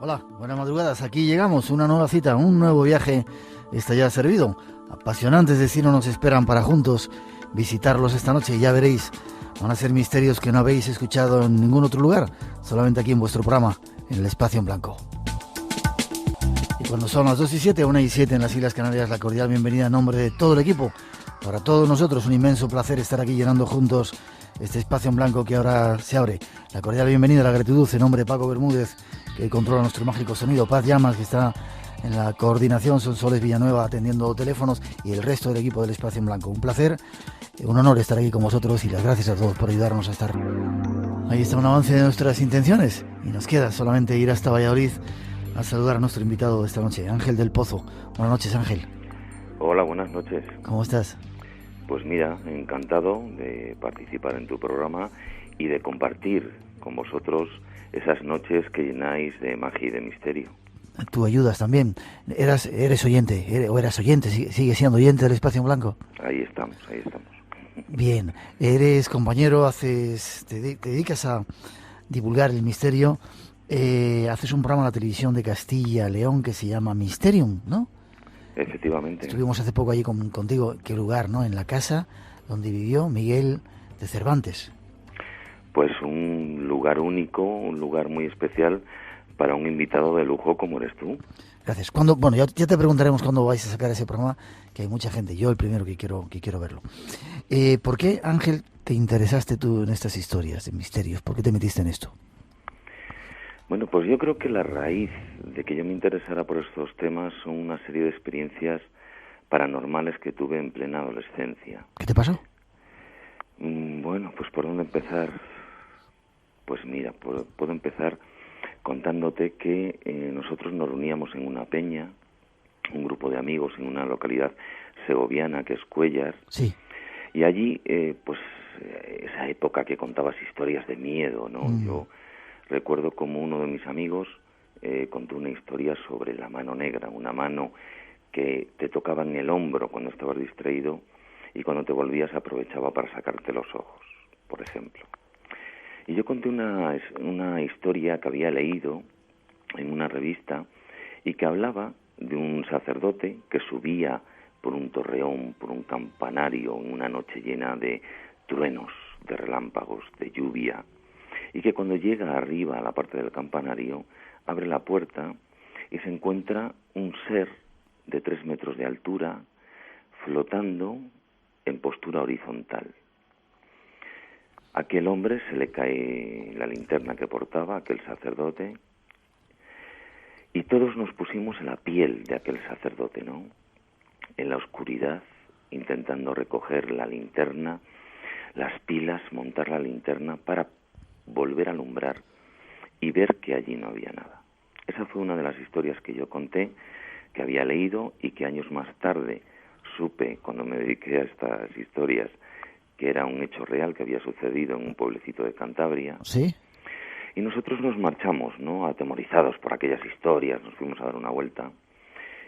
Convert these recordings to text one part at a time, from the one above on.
Hola, buenas madrugadas. Aquí llegamos, una nueva cita, un nuevo viaje está ya servido. Apasionantes destinos nos esperan para juntos visitarlos esta noche y ya veréis, van a ser misterios que no habéis escuchado en ningún otro lugar, solamente aquí en vuestro programa, en el Espacio en Blanco. Y cuando son las 2:07, 1:07 en las Islas Canarias, la cordial bienvenida en nombre de todo el equipo. Para todos nosotros un inmenso placer estar aquí llenando juntos este Espacio en Blanco que ahora se abre. La cordial bienvenida, la gratitud en nombre de Paco Bermúdez, que controla nuestro mágico sonido, Paz Llamas, que está en la coordinación, Sonsoles Villanueva atendiendo teléfonos y el resto del equipo del Espacio en Blanco. Un placer, un honor estar aquí con vosotros y las gracias a todos por ayudarnos a estar. Ahí está un avance de nuestras intenciones y nos queda solamente ir hasta Valladolid a saludar a nuestro invitado de esta noche, Ángel del Pozo. Buenas noches, Ángel. Hola, buenas noches. ¿Cómo estás? Pues mira, encantado de participar en tu programa y de compartir con vosotros esas noches que llenáis de magia y de misterio. Tú ayudas también. Eres oyente, eras oyente, sigue siendo oyente del Espacio en Blanco. Ahí estamos. Bien, eres compañero, te dedicas a divulgar el misterio, haces un programa en la televisión de Castilla León que se llama Mysterium, ¿no? Efectivamente. Estuvimos hace poco allí contigo, ¿qué lugar, no? En la casa donde vivió Miguel de Cervantes. Pues un lugar único, un lugar muy especial para un invitado de lujo como eres tú. Gracias. Ya te preguntaremos cuándo vais a sacar ese programa, que hay mucha gente, yo el primero que quiero verlo. ¿Por qué, Ángel, te interesaste tú en estas historias de misterios? ¿Por qué te metiste en esto? Bueno, pues yo creo que la raíz de que yo me interesara por estos temas son una serie de experiencias paranormales que tuve en plena adolescencia. ¿Qué te pasó? Bueno, pues ¿por dónde empezar? Pues mira, puedo empezar contándote que nosotros nos reuníamos en una peña, un grupo de amigos en una localidad segoviana que es Cuéllar. Sí. Y allí, esa época que contabas historias de miedo, ¿no? Yo recuerdo como uno de mis amigos contó una historia sobre la mano negra, una mano que te tocaba en el hombro cuando estabas distraído y cuando te volvías aprovechaba para sacarte los ojos, por ejemplo. Y yo conté una historia que había leído en una revista y que hablaba de un sacerdote que subía por un torreón, por un campanario, en una noche llena de truenos, de relámpagos, de lluvia, y que cuando llega arriba a la parte del campanario, abre la puerta y se encuentra un ser de 3 metros de altura, flotando en postura horizontal. A aquel hombre se le cae la linterna que portaba, aquel sacerdote, y todos nos pusimos en la piel de aquel sacerdote, ¿no? En la oscuridad, intentando recoger la linterna, las pilas, montar la linterna para volver a alumbrar y ver que allí no había nada. Esa fue una de las historias que yo conté, que había leído y que años más tarde supe, cuando me dediqué a estas historias, que era un hecho real que había sucedido en un pueblecito de Cantabria. ¿Sí? Y nosotros nos marchamos, ¿no?, atemorizados por aquellas historias, nos fuimos a dar una vuelta.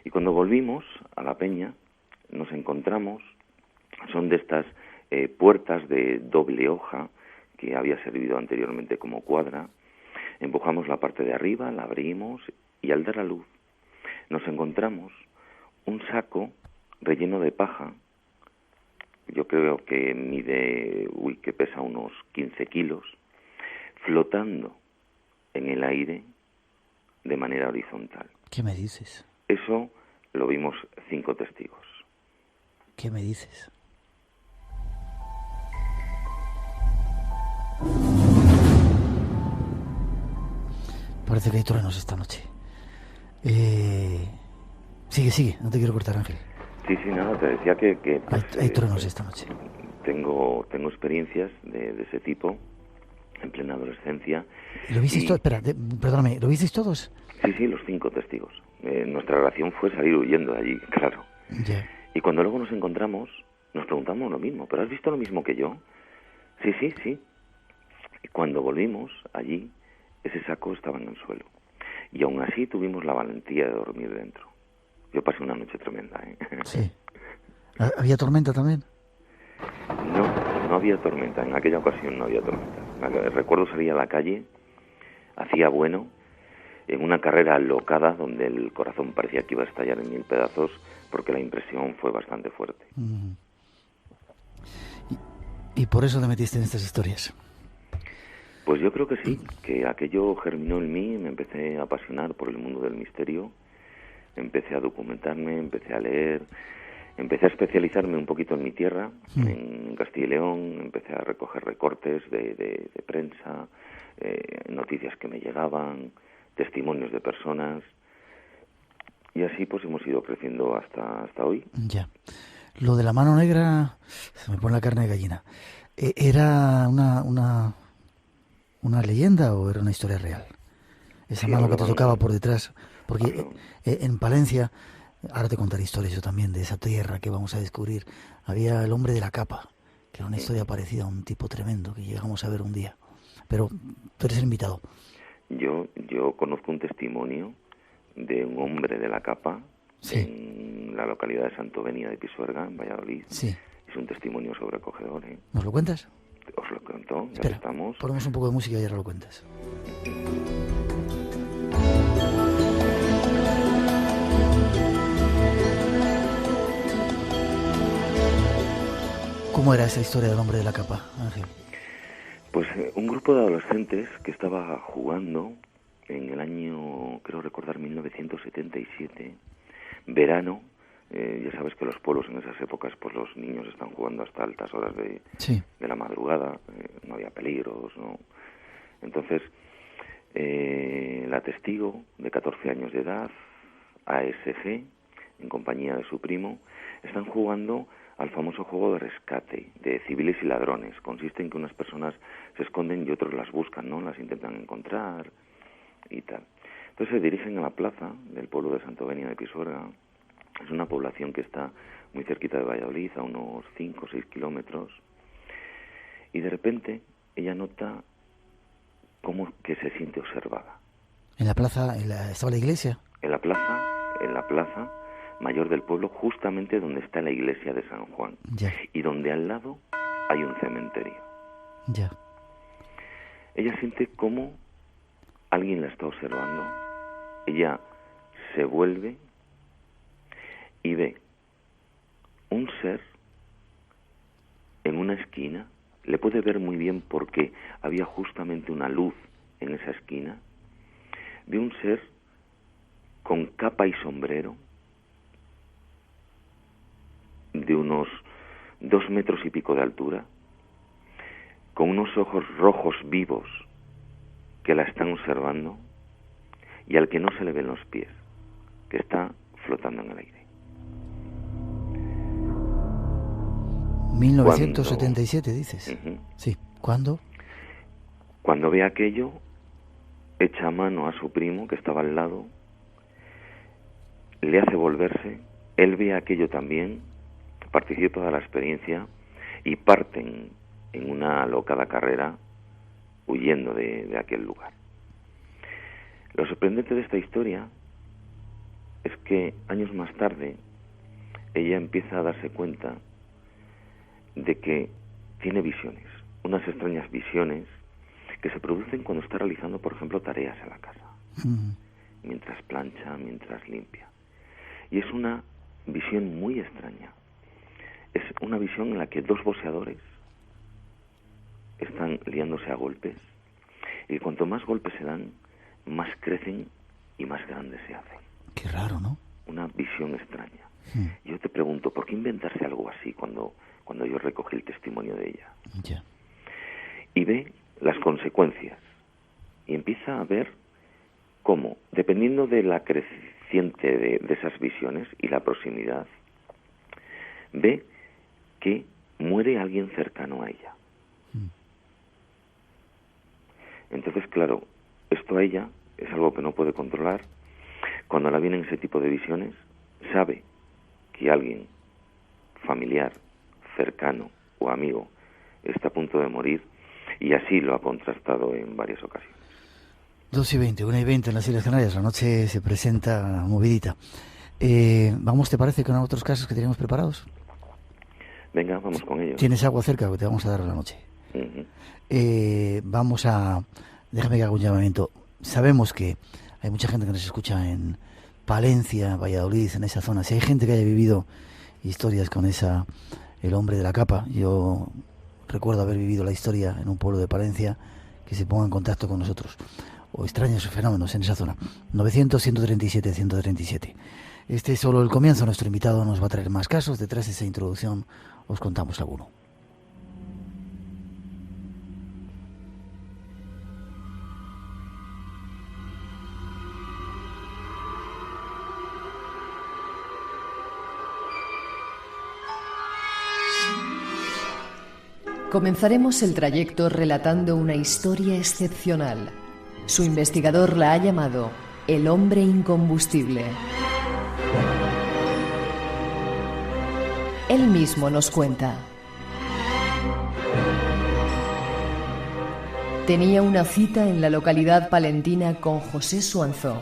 Y cuando volvimos a la peña, nos encontramos, son de estas puertas de doble hoja, que había servido anteriormente como cuadra. Empujamos la parte de arriba, la abrimos y al dar la luz nos encontramos un saco relleno de paja. Yo creo que que pesa unos 15 kilos, flotando en el aire de manera horizontal. ¿Qué me dices? Eso lo vimos 5 testigos. ¿Qué me dices? Parece que hay truenos esta noche. Sigue, no te quiero cortar, Ángel. Sí, nada, te decía que hay truenos esta noche. Tengo experiencias de ese tipo en plena adolescencia. ¿Lo visteis todos? Espera, perdóname, ¿lo visteis todos? Sí, los 5 testigos. Nuestra relación fue salir huyendo de allí, claro. Yeah. Y cuando luego nos encontramos, nos preguntamos lo mismo. ¿Pero has visto lo mismo que yo? Sí. Y cuando volvimos allí, ese saco estaba en el suelo. Y aún así tuvimos la valentía de dormir dentro. Yo pasé una noche tremenda, ¿eh? Sí. ¿Había tormenta también? No había tormenta. En aquella ocasión no había tormenta. Recuerdo salir a la calle, hacía bueno, en una carrera alocada donde el corazón parecía que iba a estallar en 1000 pedazos, porque la impresión fue bastante fuerte. ¿Y por eso te metiste en estas historias? Pues yo creo que sí, que aquello germinó en mí, me empecé a apasionar por el mundo del misterio, empecé a documentarme, empecé a leer, empecé a especializarme un poquito en mi tierra, en Castilla y León, empecé a recoger recortes de prensa, noticias que me llegaban, testimonios de personas, y así pues hemos ido creciendo hasta hoy. Ya. Lo de la mano negra, se me pone la carne de gallina. ¿Era una leyenda o era una historia real? Esa Sí, mano que te tocaba por detrás. Porque en Palencia, ahora te contaré historias yo también de esa tierra que vamos a descubrir. Había el hombre de la capa, que era una historia parecida a un tipo tremendo que llegamos a ver un día. Pero tú eres el invitado. Yo conozco un testimonio de un hombre de la capa, sí, en la localidad de Santovenia de Pisuerga, en Valladolid. Sí. Es un testimonio sobrecogedor, ¿eh? ¿Nos lo cuentas? Os lo cuento, ya Espera, estamos. Ponemos un poco de música y ahora lo cuentas. ¿Cómo era esa historia del hombre de la capa, Ángel? Pues un grupo de adolescentes que estaba jugando en el año, creo recordar, 1977, verano. Ya sabes que los pueblos en esas épocas, pues los niños están jugando hasta altas horas de la madrugada, no había peligros, ¿no? Entonces, la testigo de 14 años de edad, ASG, en compañía de su primo, están jugando al famoso juego de rescate de civiles y ladrones. Consiste en que unas personas se esconden y otros las buscan, ¿no? Las intentan encontrar y tal. Entonces se dirigen a la plaza del pueblo de Santovenia de Pisuerga. Es una población que está muy cerquita de Valladolid, a unos 5 o 6 kilómetros. Y de repente ella nota como que se siente observada. ¿En la plaza estaba la iglesia? En la plaza mayor del pueblo, justamente donde está la iglesia de San Juan. Ya. Y donde al lado hay un cementerio. Ya. Ella siente como alguien la está observando. Ella se vuelve y ve un ser en una esquina. Le puede ver muy bien porque había justamente una luz en esa esquina. Ve un ser con capa y sombrero de unos 2 metros y pico de altura, con unos ojos rojos vivos que la están observando y al que no se le ven los pies, que está flotando en el aire. 1977, dices. Sí. ¿Cuándo? Cuando ve aquello, echa mano a su primo que estaba al lado, le hace volverse, él ve aquello también, participa de la experiencia y parten en una alocada carrera huyendo de aquel lugar. Lo sorprendente de esta historia es que años más tarde ella empieza a darse cuenta de que tiene visiones, unas extrañas visiones que se producen cuando está realizando, por ejemplo, tareas en la casa, mientras plancha, mientras limpia. Y es una visión muy extraña. Es una visión en la que 2 boxeadores están liándose a golpes y cuanto más golpes se dan, más crecen y más grandes se hacen. Qué raro, ¿no? Una visión extraña. Yo te pregunto, ¿por qué inventarse algo así cuando yo recogí el testimonio de ella? Ya. Y ve las consecuencias y empieza a ver cómo, dependiendo de la creciente de esas visiones y la proximidad, ve que muere alguien cercano a ella. Entonces, claro, esto a ella es algo que no puede controlar. Cuando la vienen ese tipo de visiones, sabe que alguien familiar, cercano o amigo está a punto de morir, y así lo ha contrastado en varias ocasiones. 2:20, 1:20 en las Islas Canarias. La noche se presenta movidita. Vamos, ¿te parece, con otros casos que teníamos preparados? Venga, vamos con ellos. ¿Tienes agua cerca que te vamos a dar a la noche? Vamos a... Déjame que haga un llamamiento. Sabemos que Hay mucha gente que nos escucha en Palencia, Valladolid, en esa zona. Si hay gente que haya vivido historias con el hombre de la capa, yo recuerdo haber vivido la historia en un pueblo de Palencia, que se ponga en contacto con nosotros, o extraños fenómenos en esa zona. 900-137-137. Este es solo el comienzo. Nuestro invitado nos va a traer más casos. Detrás de esa introducción os contamos alguno. Comenzaremos el trayecto relatando una historia excepcional. Su investigador la ha llamado El hombre incombustible. Él mismo nos cuenta. Tenía una cita en la localidad palentina con José Suanzó.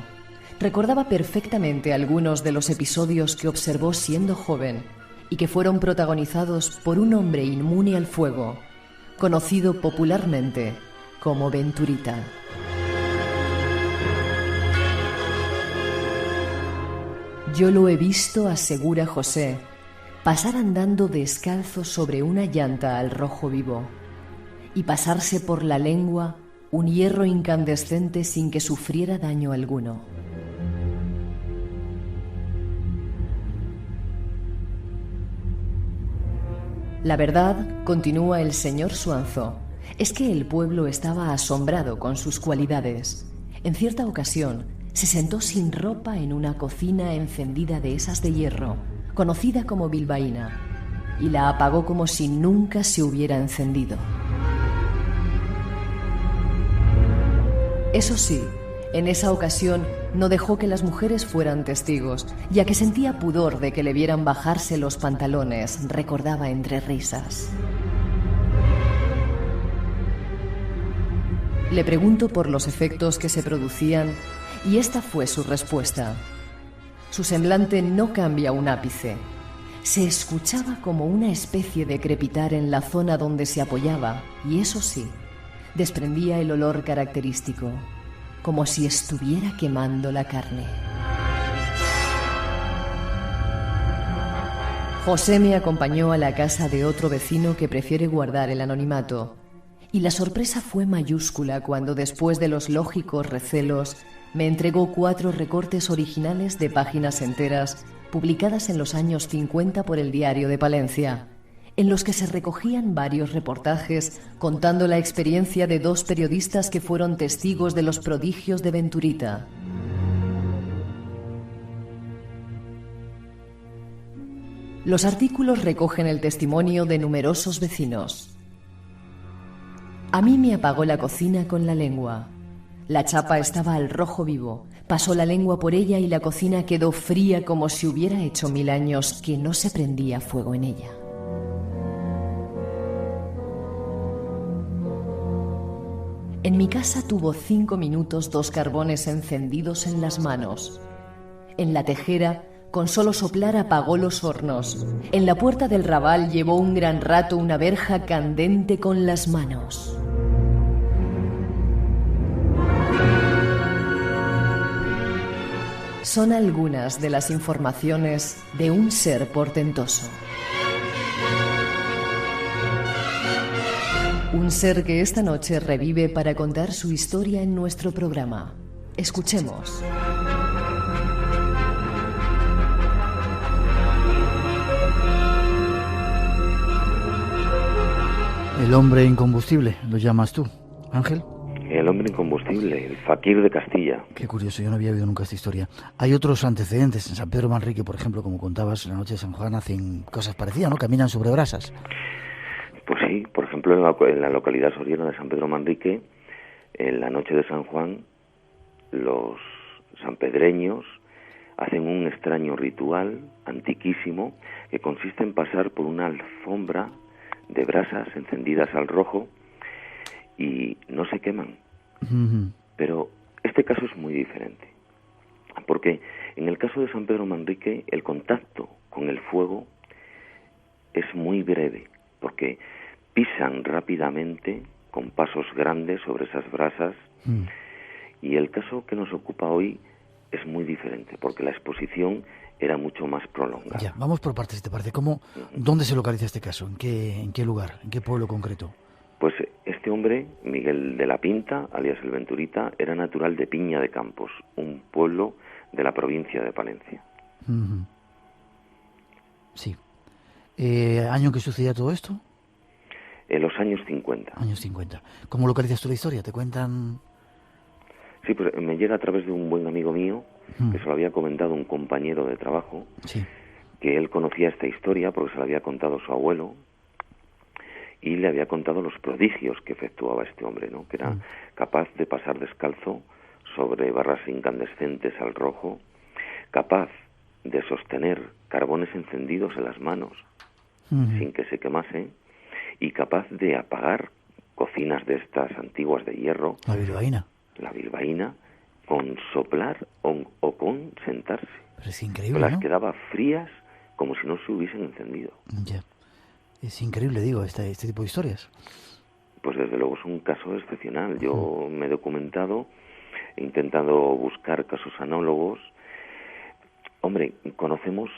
Recordaba perfectamente algunos de los episodios que observó siendo joven y que fueron protagonizados por un hombre inmune al fuego, conocido popularmente como Venturita. Yo lo he visto, asegura José, pasar andando descalzo sobre una llanta al rojo vivo y pasarse por la lengua un hierro incandescente sin que sufriera daño alguno. La verdad, continúa el señor Suanzó, es que el pueblo estaba asombrado con sus cualidades. En cierta ocasión, se sentó sin ropa en una cocina encendida de esas de hierro, conocida como bilbaína, y la apagó como si nunca se hubiera encendido. Eso sí, en esa ocasión no dejó que las mujeres fueran testigos, ya que sentía pudor de que le vieran bajarse los pantalones, recordaba entre risas. Le pregunto por los efectos que se producían y esta fue su respuesta. Su semblante no cambia un ápice. Se escuchaba como una especie de crepitar en la zona donde se apoyaba y eso sí, desprendía el olor característico, como si estuviera quemando la carne. José me acompañó a la casa de otro vecino que prefiere guardar el anonimato, y la sorpresa fue mayúscula cuando, después de los lógicos recelos, me entregó 4 recortes originales de páginas enteras publicadas en los años 50 por el Diario de Palencia, en los que se recogían varios reportajes contando la experiencia de 2 periodistas que fueron testigos de los prodigios de Venturita. Los artículos recogen el testimonio de numerosos vecinos. A mí me apagó la cocina con la lengua. La chapa estaba al rojo vivo. Pasó la lengua por ella y la cocina quedó fría como si hubiera hecho 1000 años que no se prendía fuego en ella. En mi casa tuvo 5 minutos 2 carbones encendidos en las manos. En la tejera, con solo soplar apagó los hornos. En la puerta del rabal llevó un gran rato una verja candente con las manos. Son algunas de las informaciones de un ser portentoso. Un ser que esta noche revive para contar su historia en nuestro programa. Escuchemos. El hombre incombustible, lo llamas tú, Ángel. El hombre incombustible, el fakir de Castilla. Qué curioso, yo no había oído nunca esta historia. Hay otros antecedentes. En San Pedro Manrique, por ejemplo, como contabas, en la noche de San Juan hacen cosas parecidas, ¿no? Caminan sobre brasas. Pues sí, por ejemplo, en la localidad soriana de San Pedro Manrique, en la noche de San Juan, los sanpedreños hacen un extraño ritual antiquísimo que consiste en pasar por una alfombra de brasas encendidas al rojo y no se queman. Uh-huh. Pero este caso es muy diferente, porque en el caso de San Pedro Manrique el contacto con el fuego es muy breve, porque pisan rápidamente con pasos grandes sobre esas brasas Y el caso que nos ocupa hoy es muy diferente, porque la exposición era mucho más prolongada. Ya, vamos por partes, si te parece. ¿Dónde se localiza este caso? ¿En qué lugar? ¿En qué pueblo concreto? Pues este hombre, Miguel de la Pinta, alias el Venturita, era natural de Piña de Campos, un pueblo de la provincia de Palencia. Uh-huh. Sí. ¿Año en que sucedía todo esto? En los años 50. Años 50. ¿Cómo localizas tú la historia? ¿Te cuentan...? Sí, pues me llega a través de un buen amigo mío, que se lo había comentado un compañero de trabajo, sí, que él conocía esta historia porque se la había contado su abuelo, y le había contado los prodigios que efectuaba este hombre, ¿no? Que era capaz de pasar descalzo sobre barras incandescentes al rojo, capaz de sostener carbones encendidos en las manos sin que se quemase, y capaz de apagar cocinas de estas antiguas de hierro, la bilbaína, con soplar o con sentarse. Pero es increíble, las ¿no? quedaba frías como si no se hubiesen encendido. Ya. Es increíble, digo, este tipo de historias. Pues desde luego es un caso excepcional. Yo me he documentado, he intentado buscar casos análogos. Hombre, conocemos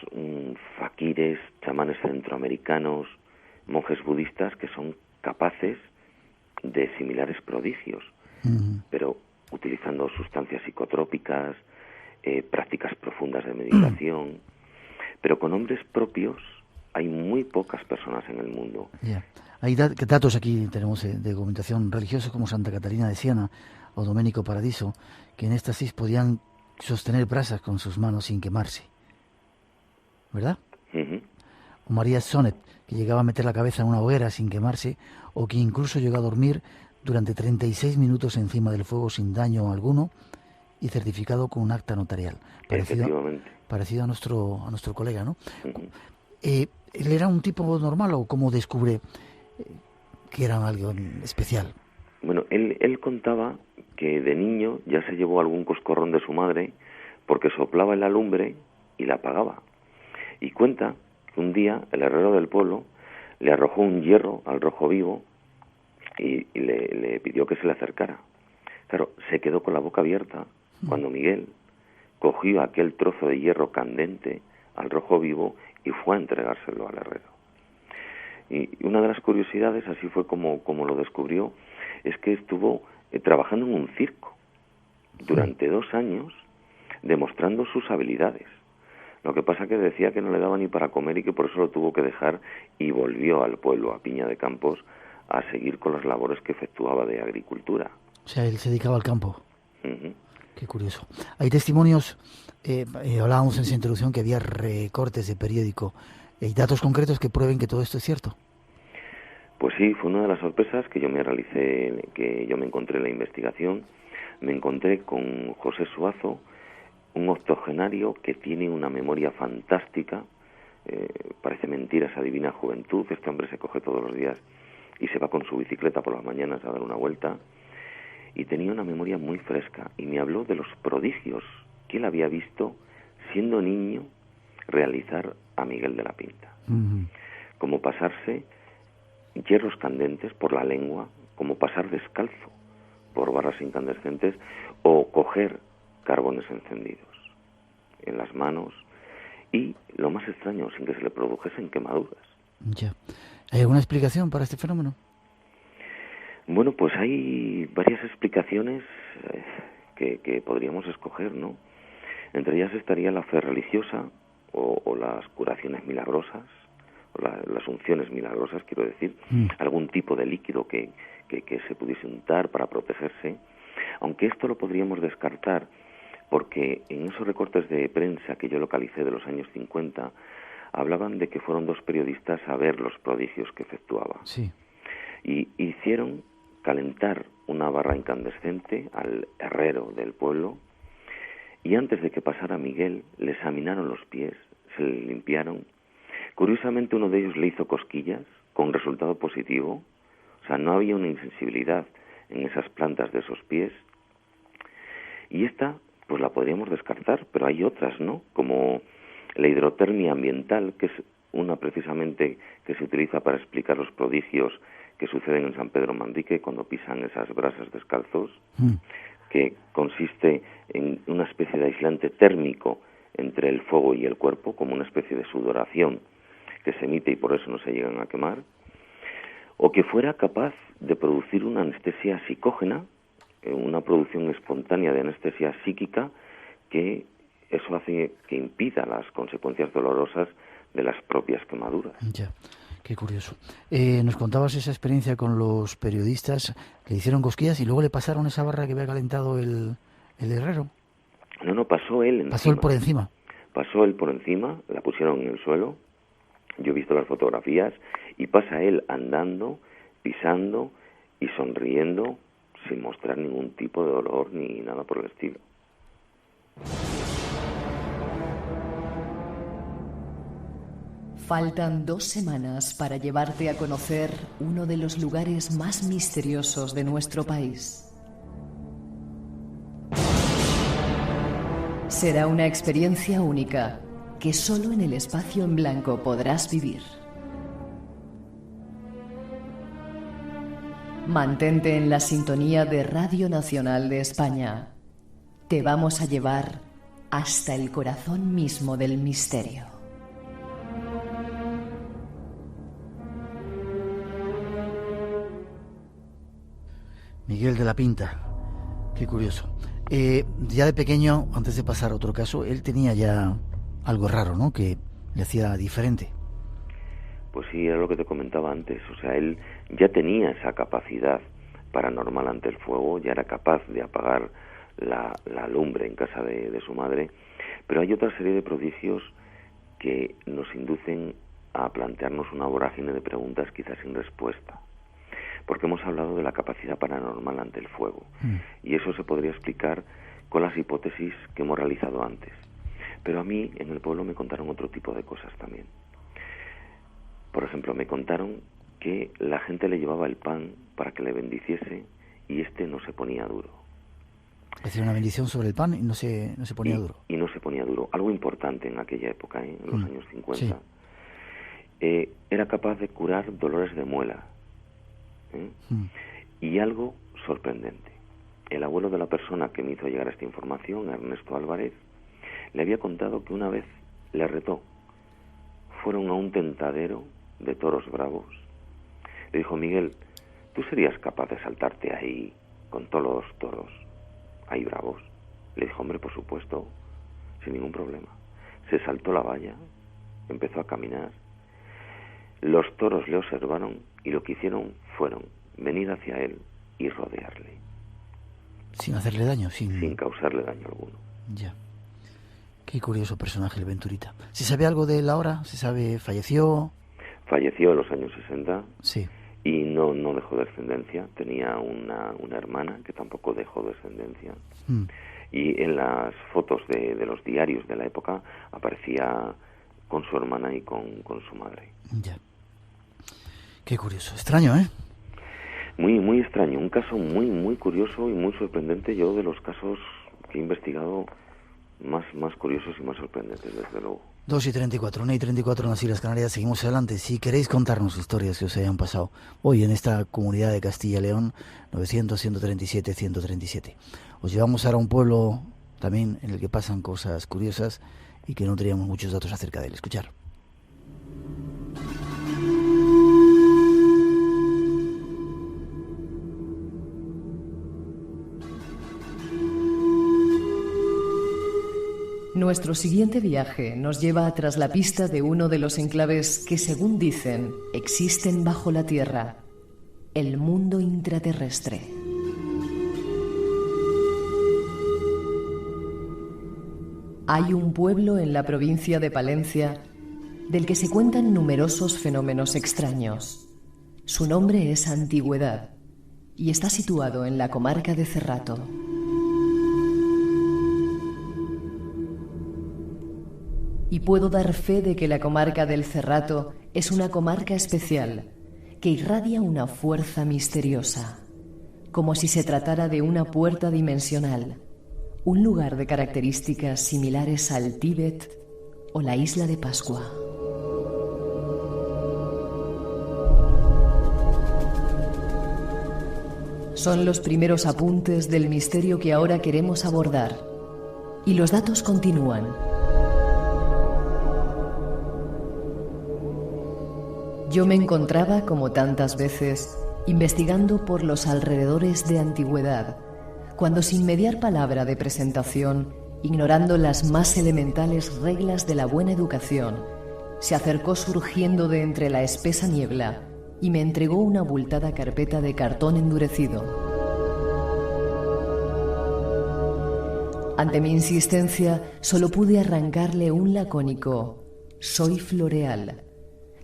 faquires, chamanes centroamericanos, monjes budistas que son capaces de similares prodigios, pero utilizando sustancias psicotrópicas, prácticas profundas de meditación, pero con nombres propios hay muy pocas personas en el mundo. Yeah. Hay datos aquí, tenemos de documentación religiosa como Santa Catarina de Siena o Domenico Paradiso, que en éxtasis podían sostener brasas con sus manos sin quemarse, ¿verdad? O María Sonet, que llegaba a meter la cabeza en una hoguera sin quemarse, o que incluso llegó a dormir durante 36 minutos encima del fuego sin daño alguno y certificado con un acta notarial. Parecido a nuestro colega, ¿no? ¿Él era un tipo normal o cómo descubre que era algo especial? Bueno, él contaba que de niño ya se llevó algún coscorrón de su madre porque soplaba en la lumbre y la apagaba. Y cuenta que un día el herrero del pueblo le arrojó un hierro al rojo vivo y le pidió que se le acercara. Claro, se quedó con la boca abierta cuando Miguel cogió aquel trozo de hierro candente al rojo vivo y fue a entregárselo al herrero. Y una de las curiosidades, así fue como lo descubrió, es que estuvo trabajando en un circo durante 2 años demostrando sus habilidades. Lo que pasa que decía que no le daba ni para comer y que por eso lo tuvo que dejar y volvió al pueblo, a Piña de Campos, a seguir con las labores que efectuaba de agricultura. O sea, él se dedicaba al campo. Qué curioso. Hay testimonios, hablábamos en esa introducción que había recortes de periódico. ¿Hay datos concretos que prueben que todo esto es cierto? Pues sí, fue una de las sorpresas que yo me realicé, que yo me encontré en la investigación. Me encontré con José Suazo, un octogenario que tiene una memoria fantástica. Parece mentira esa divina juventud. Este hombre se coge todos los días y se va con su bicicleta por las mañanas a dar una vuelta. Y tenía una memoria muy fresca y me habló de los prodigios que él había visto siendo niño realizar a Miguel de la Pinta. Como pasarse hierros candentes por la lengua, como pasar descalzo por barras incandescentes o coger carbones encendidos en las manos y, lo más extraño, sin que se le produjesen quemaduras. Ya. ¿Hay alguna explicación para este fenómeno? Bueno, pues hay varias explicaciones que podríamos escoger, ¿no? Entre ellas estaría la fe religiosa o las curaciones milagrosas, o las unciones milagrosas, quiero decir, algún tipo de líquido que se pudiese untar para protegerse, aunque esto lo podríamos descartar porque en esos recortes de prensa que yo localicé de los años 50 hablaban de que fueron 2 periodistas a ver los prodigios que efectuaba. Sí. Y hicieron calentar una barra incandescente al herrero del pueblo y antes de que pasara Miguel le examinaron los pies, se le limpiaron. Curiosamente uno de ellos le hizo cosquillas con resultado positivo, o sea, no había una insensibilidad en esas plantas de esos pies. Y esta pues la podríamos descartar, pero hay otras, ¿no? Como la hidrotermia ambiental, que es una precisamente que se utiliza para explicar los prodigios que suceden en San Pedro Manrique cuando pisan esas brasas descalzos. que consiste en una especie de aislante térmico entre el fuego y el cuerpo, como una especie de sudoración que se emite y por eso no se llegan a quemar, o que fuera capaz de producir una anestesia psicógena, una producción espontánea de anestesia psíquica, que eso hace que impida las consecuencias dolorosas de las propias quemaduras. Ya, qué curioso. Nos contabas esa experiencia con los periodistas que le hicieron cosquillas y luego le pasaron esa barra que había calentado el herrero. No, pasó él encima. ¿Pasó él por encima? Pasó él por encima, la pusieron en el suelo, yo he visto las fotografías, y pasa él andando, pisando y sonriendo sin mostrar ningún tipo de dolor ni nada por el estilo. Faltan 2 semanas para llevarte a conocer uno de los lugares más misteriosos de nuestro país. Será una experiencia única que solo en el espacio en blanco podrás vivir. Mantente en la sintonía de Radio Nacional de España. Te vamos a llevar hasta el corazón mismo del misterio. Miguel de la Pinta, qué curioso. Ya de pequeño, antes de pasar a otro caso, él tenía ya algo raro, ¿no?, que le hacía diferente. Pues sí, era lo que te comentaba antes. O sea, él ya tenía esa capacidad paranormal ante el fuego, ya era capaz de apagar la lumbre en casa de su madre, pero hay otra serie de prodigios que nos inducen a plantearnos una vorágine de preguntas quizás sin respuesta. Porque hemos hablado de la capacidad paranormal ante el fuego, y eso se podría explicar con las hipótesis que hemos realizado antes. Pero a mí, en el pueblo, me contaron otro tipo de cosas también. Por ejemplo, me contaron que la gente le llevaba el pan para que le bendiciese y no se ponía duro. Es decir, una bendición sobre el pan y no se ponía duro. Y no se ponía duro. Algo importante en aquella época, en los años 50. Sí. Era capaz de curar dolores de muela. Y algo sorprendente. El abuelo de la persona que me hizo llegar esta información, Ernesto Álvarez, le había contado que una vez le retó. Fueron a un tentadero de toros bravos. Le dijo: Miguel, ¿tú serías capaz de saltarte ahí con todos los toros ahí bravos? Le dijo: hombre, por supuesto, sin ningún problema. Se saltó la valla, empezó a caminar. Los toros le observaron y lo que hicieron fueron venir hacia él y rodearle. Sin hacerle daño, sin causarle daño alguno. Ya. Qué curioso personaje el Venturita. ¿Se sabe algo de él ahora? ¿Se sabe? ¿Falleció? Falleció en los años 60. Sí. Y no dejó descendencia. Tenía una hermana que tampoco dejó descendencia. Y en las fotos de los diarios de la época aparecía con su hermana y con su madre. Ya. Qué curioso. Extraño, ¿eh? Muy, muy extraño. Un caso muy, muy curioso y muy sorprendente. Yo, de los casos que he investigado, más curiosos y más sorprendentes, desde luego. 2:34, 1:34 en las Islas Canarias. Seguimos adelante. Si queréis contarnos historias que os hayan pasado hoy en esta comunidad de Castilla y León, 900-137-137. Os llevamos ahora a un pueblo también en el que pasan cosas curiosas y que no teníamos muchos datos acerca de él. Escuchar. Nuestro siguiente viaje nos lleva tras la pista de uno de los enclaves que, según dicen, existen bajo la tierra: el mundo intraterrestre. Hay un pueblo en la provincia de Palencia del que se cuentan numerosos fenómenos extraños. Su nombre es Antigüedad y está situado en la comarca de Cerrato. Y puedo dar fe de que la comarca del Cerrato es una comarca especial, que irradia una fuerza misteriosa, como si se tratara de una puerta dimensional, un lugar de características similares al Tíbet o la isla de Pascua. Son los primeros apuntes del misterio que ahora queremos abordar. Y los datos continúan. Yo me encontraba, como tantas veces, investigando por los alrededores de antigüedad, cuando sin mediar palabra de presentación, ignorando las más elementales reglas de la buena educación, se acercó surgiendo de entre la espesa niebla y me entregó una abultada carpeta de cartón endurecido. Ante mi insistencia, solo pude arrancarle un lacónico: soy Floreal.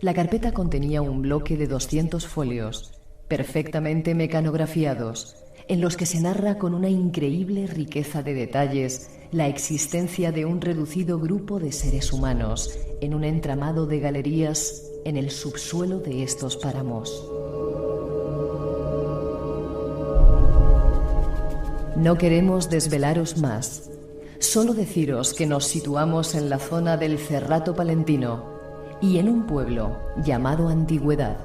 La carpeta contenía un bloque de 200 folios, perfectamente mecanografiados, en los que se narra con una increíble riqueza de detalles la existencia de un reducido grupo de seres humanos en un entramado de galerías en el subsuelo de estos páramos. No queremos desvelaros más, solo deciros que nos situamos en la zona del Cerrato Palentino y en un pueblo llamado Antigüedad.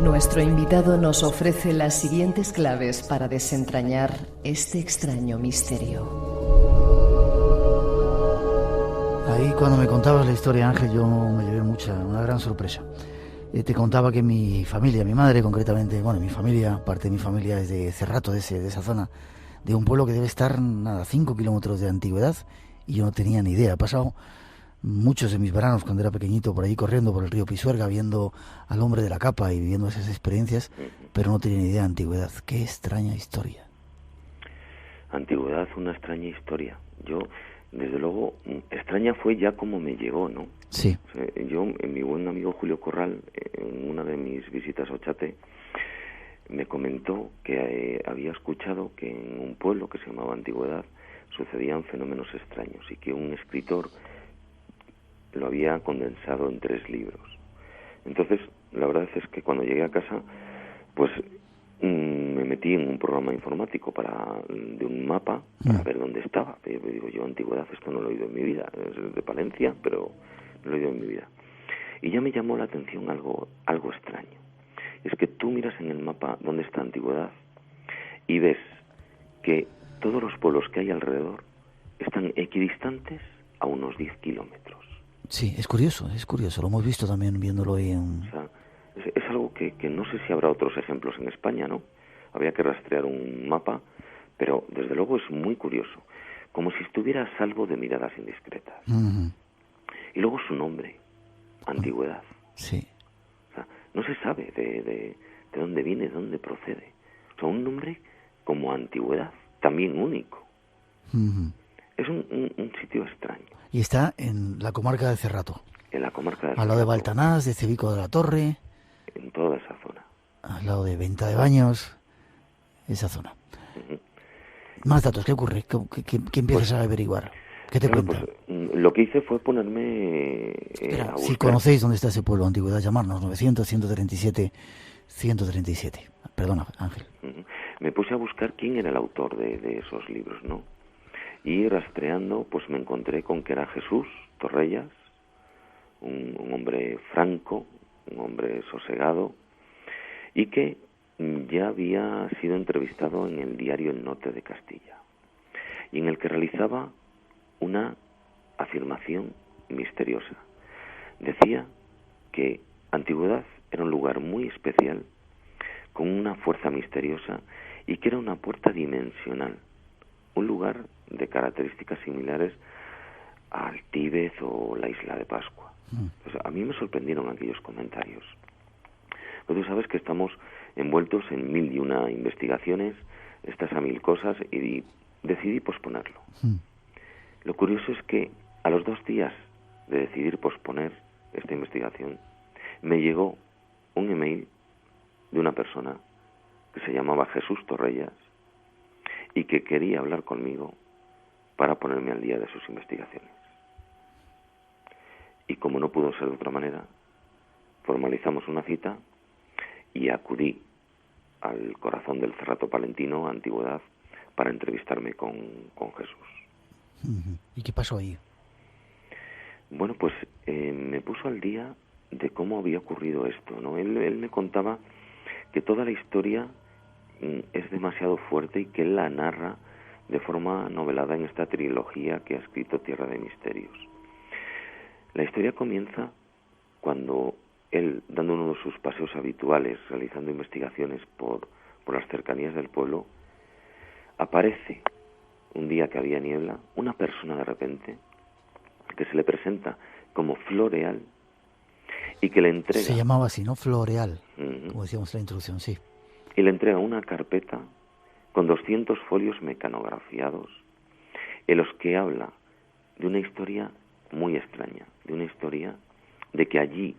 Nuestro invitado nos ofrece las siguientes claves para desentrañar este extraño misterio. Ahí cuando me contabas la historia, Ángel, yo me llevé una gran sorpresa. Te contaba que mi familia, mi madre concretamente, parte de mi familia es de Cerrato, de esa zona, de un pueblo que debe estar, 5 kilómetros de Antigüedad, y yo no tenía ni idea. He pasado muchos de mis veranos cuando era pequeñito por ahí corriendo por el río Pisuerga, viendo al hombre de la capa y viviendo esas experiencias, pero no tenía ni idea de Antigüedad. Qué extraña historia. Antigüedad, una extraña historia. Yo, desde luego, extraña fue ya como me llegó, ¿no? Sí. O sea, yo, mi buen amigo Julio Corral, en una de mis visitas a Ochate, me comentó que había escuchado que en un pueblo que se llamaba Antigüedad sucedían fenómenos extraños y que un escritor lo había condensado en 3 libros. Entonces, la verdad es que cuando llegué a casa, pues me metí en un programa informático de un mapa para ver dónde estaba. Pero digo, yo Antigüedad, esto no lo he oído en mi vida. Es de Palencia, pero no lo he oído en mi vida. Y ya me llamó la atención algo extraño. Es que tú miras en el mapa dónde está Antigüedad y ves que todos los pueblos que hay alrededor están equidistantes a unos 10 kilómetros. Sí, es curioso, lo hemos visto también viéndolo ahí en... O sea, es algo que no sé si habrá otros ejemplos en España, ¿no? Habría que rastrear un mapa, pero desde luego es muy curioso, como si estuviera a salvo de miradas indiscretas. Uh-huh. Y luego su nombre, Antigüedad. Sí. O sea, no se sabe de dónde viene, de dónde procede. O sea, un nombre como Antigüedad, también único. Uh-huh. Es un sitio extraño. Y está en la comarca de Cerrato. En la comarca de Cerrato. Al lado de Baltanás, de Cebico de la Torre. En toda esa zona. Al lado de Venta de Baños. Esa zona. Uh-huh. Más datos, ¿qué ocurre? ¿Qué empiezas a averiguar? ¿Qué te cuenta? Pues, lo que hice fue ponerme Espera, a buscar. si conocéis dónde está ese pueblo, Antigüedad, llamarnos 900-137-137. Perdona, Ángel. Uh-huh. Me puse a buscar quién era el autor de esos libros, ¿no? Y rastreando, pues me encontré con que era Jesús Torrellas, un hombre franco, un hombre sosegado, y que ya había sido entrevistado en el diario El Norte de Castilla, y en el que realizaba una afirmación misteriosa. Decía que Antigüedad era un lugar muy especial, con una fuerza misteriosa, y que era una puerta dimensional, un lugar de características similares al Tíbet o la isla de Pascua. Pues a mí me sorprendieron aquellos comentarios. Pero tú sabes que estamos envueltos en 1001 investigaciones, estás a 1000 cosas, y decidí posponerlo. Lo curioso es que a los 2 días de decidir posponer esta investigación, me llegó un email de una persona que se llamaba Jesús Torrellas y que quería hablar conmigo para ponerme al día de sus investigaciones. Y como no pudo ser de otra manera, formalizamos una cita y acudí al corazón del Cerrato Palentino, Antigüedad, para entrevistarme con Jesús. ¿Y qué pasó ahí? Bueno, pues me puso al día de cómo había ocurrido esto, ¿no? Él me contaba que toda la historia es demasiado fuerte y que él la narra de forma novelada en esta trilogía que ha escrito Tierra de Misterios. La historia comienza cuando él, dando uno de sus paseos habituales, realizando investigaciones por las cercanías del pueblo, aparece un día que había niebla, una persona de repente que se le presenta como Floreal y que le entrega... Se llamaba así, ¿no? Floreal, como decíamos en la introducción, sí. Y le entrega una carpeta con 200 folios mecanografiados en los que habla de una historia muy extraña, de una historia de que allí,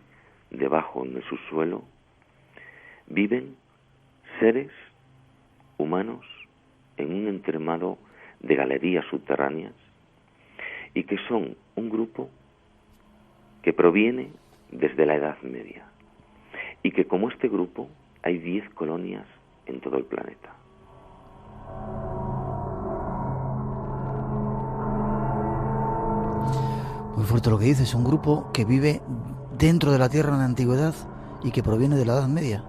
debajo en el subsuelo, viven seres humanos en un entramado de galerías subterráneas y que son un grupo que proviene desde la Edad Media y que como este grupo hay 10 colonias en todo el planeta. Muy fuerte lo que dices, un grupo que vive dentro de la Tierra en la antigüedad y que proviene de la Edad Media.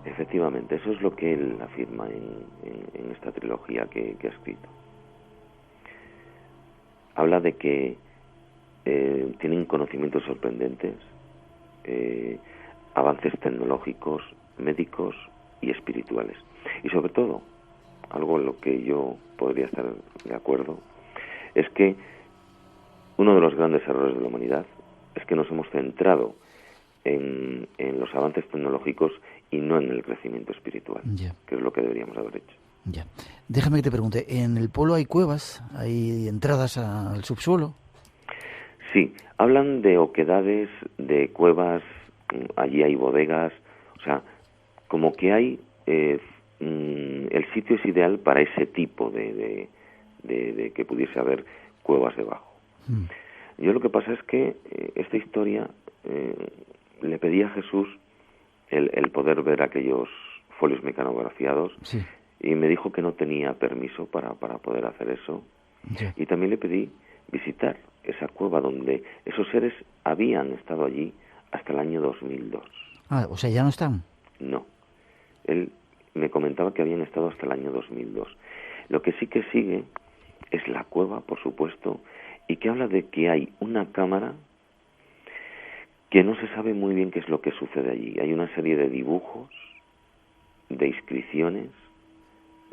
Efectivamente, eso es lo que él afirma en esta trilogía que ha escrito. Habla de que tienen conocimientos sorprendentes, avances tecnológicos, médicos y espirituales. Y sobre todo, algo en lo que yo podría estar de acuerdo, es que uno de los grandes errores de la humanidad es que nos hemos centrado en los avances tecnológicos y no en el crecimiento espiritual, que es lo que deberíamos haber hecho. Ya. Déjame que te pregunte, ¿en el pueblo hay cuevas? ¿Hay entradas al subsuelo? Sí, hablan de oquedades, de cuevas, allí hay bodegas, o sea, como que hay, el sitio es ideal para ese tipo de que pudiese haber cuevas debajo. Yo lo que pasa es que esta historia le pedí a Jesús el poder ver aquellos folios mecanografiados, sí, y me dijo que no tenía permiso para poder hacer eso. Yeah. Y también le pedí visitar esa cueva donde esos seres habían estado allí hasta el año 2002. Ah, o sea, ¿ya no están? No. Él me comentaba que habían estado hasta el año 2002. Lo que sí que sigue es la cueva, por supuesto, y que habla de que hay una cámara que no se sabe muy bien qué es lo que sucede allí. Hay una serie de dibujos, de inscripciones,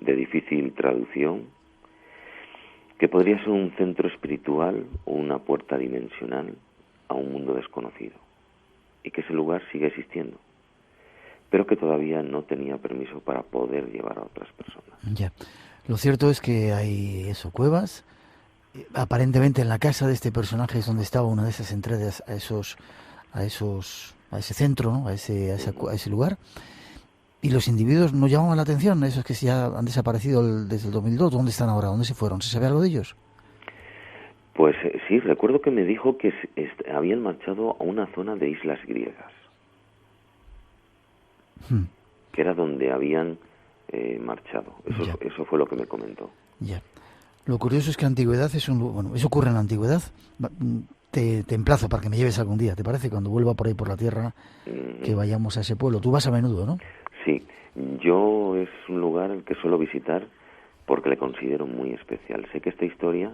de difícil traducción, que podría ser un centro espiritual o una puerta dimensional a un mundo desconocido, y que ese lugar sigue existiendo, pero que todavía no tenía permiso para poder llevar a otras personas. Ya. Lo cierto es que hay cuevas. Aparentemente en la casa de este personaje es donde estaba una de esas entradas a ese centro, ¿no? a ese lugar. Y los individuos no llamaban la atención, esos que ya han desaparecido desde el 2002. ¿Dónde están ahora? ¿Dónde se fueron? ¿Se sabe algo de ellos? Pues sí, recuerdo que me dijo que habían marchado a una zona de islas griegas, que era donde habían marchado. Eso fue lo que me comentó. Ya. Lo curioso es que la antigüedad es eso ocurre en la antigüedad. Te emplazo para que me lleves algún día, ¿te parece? Cuando vuelva por ahí por la tierra, que vayamos a ese pueblo. Tú vas a menudo, ¿no? Sí, yo es un lugar al que suelo visitar porque le considero muy especial. Sé que esta historia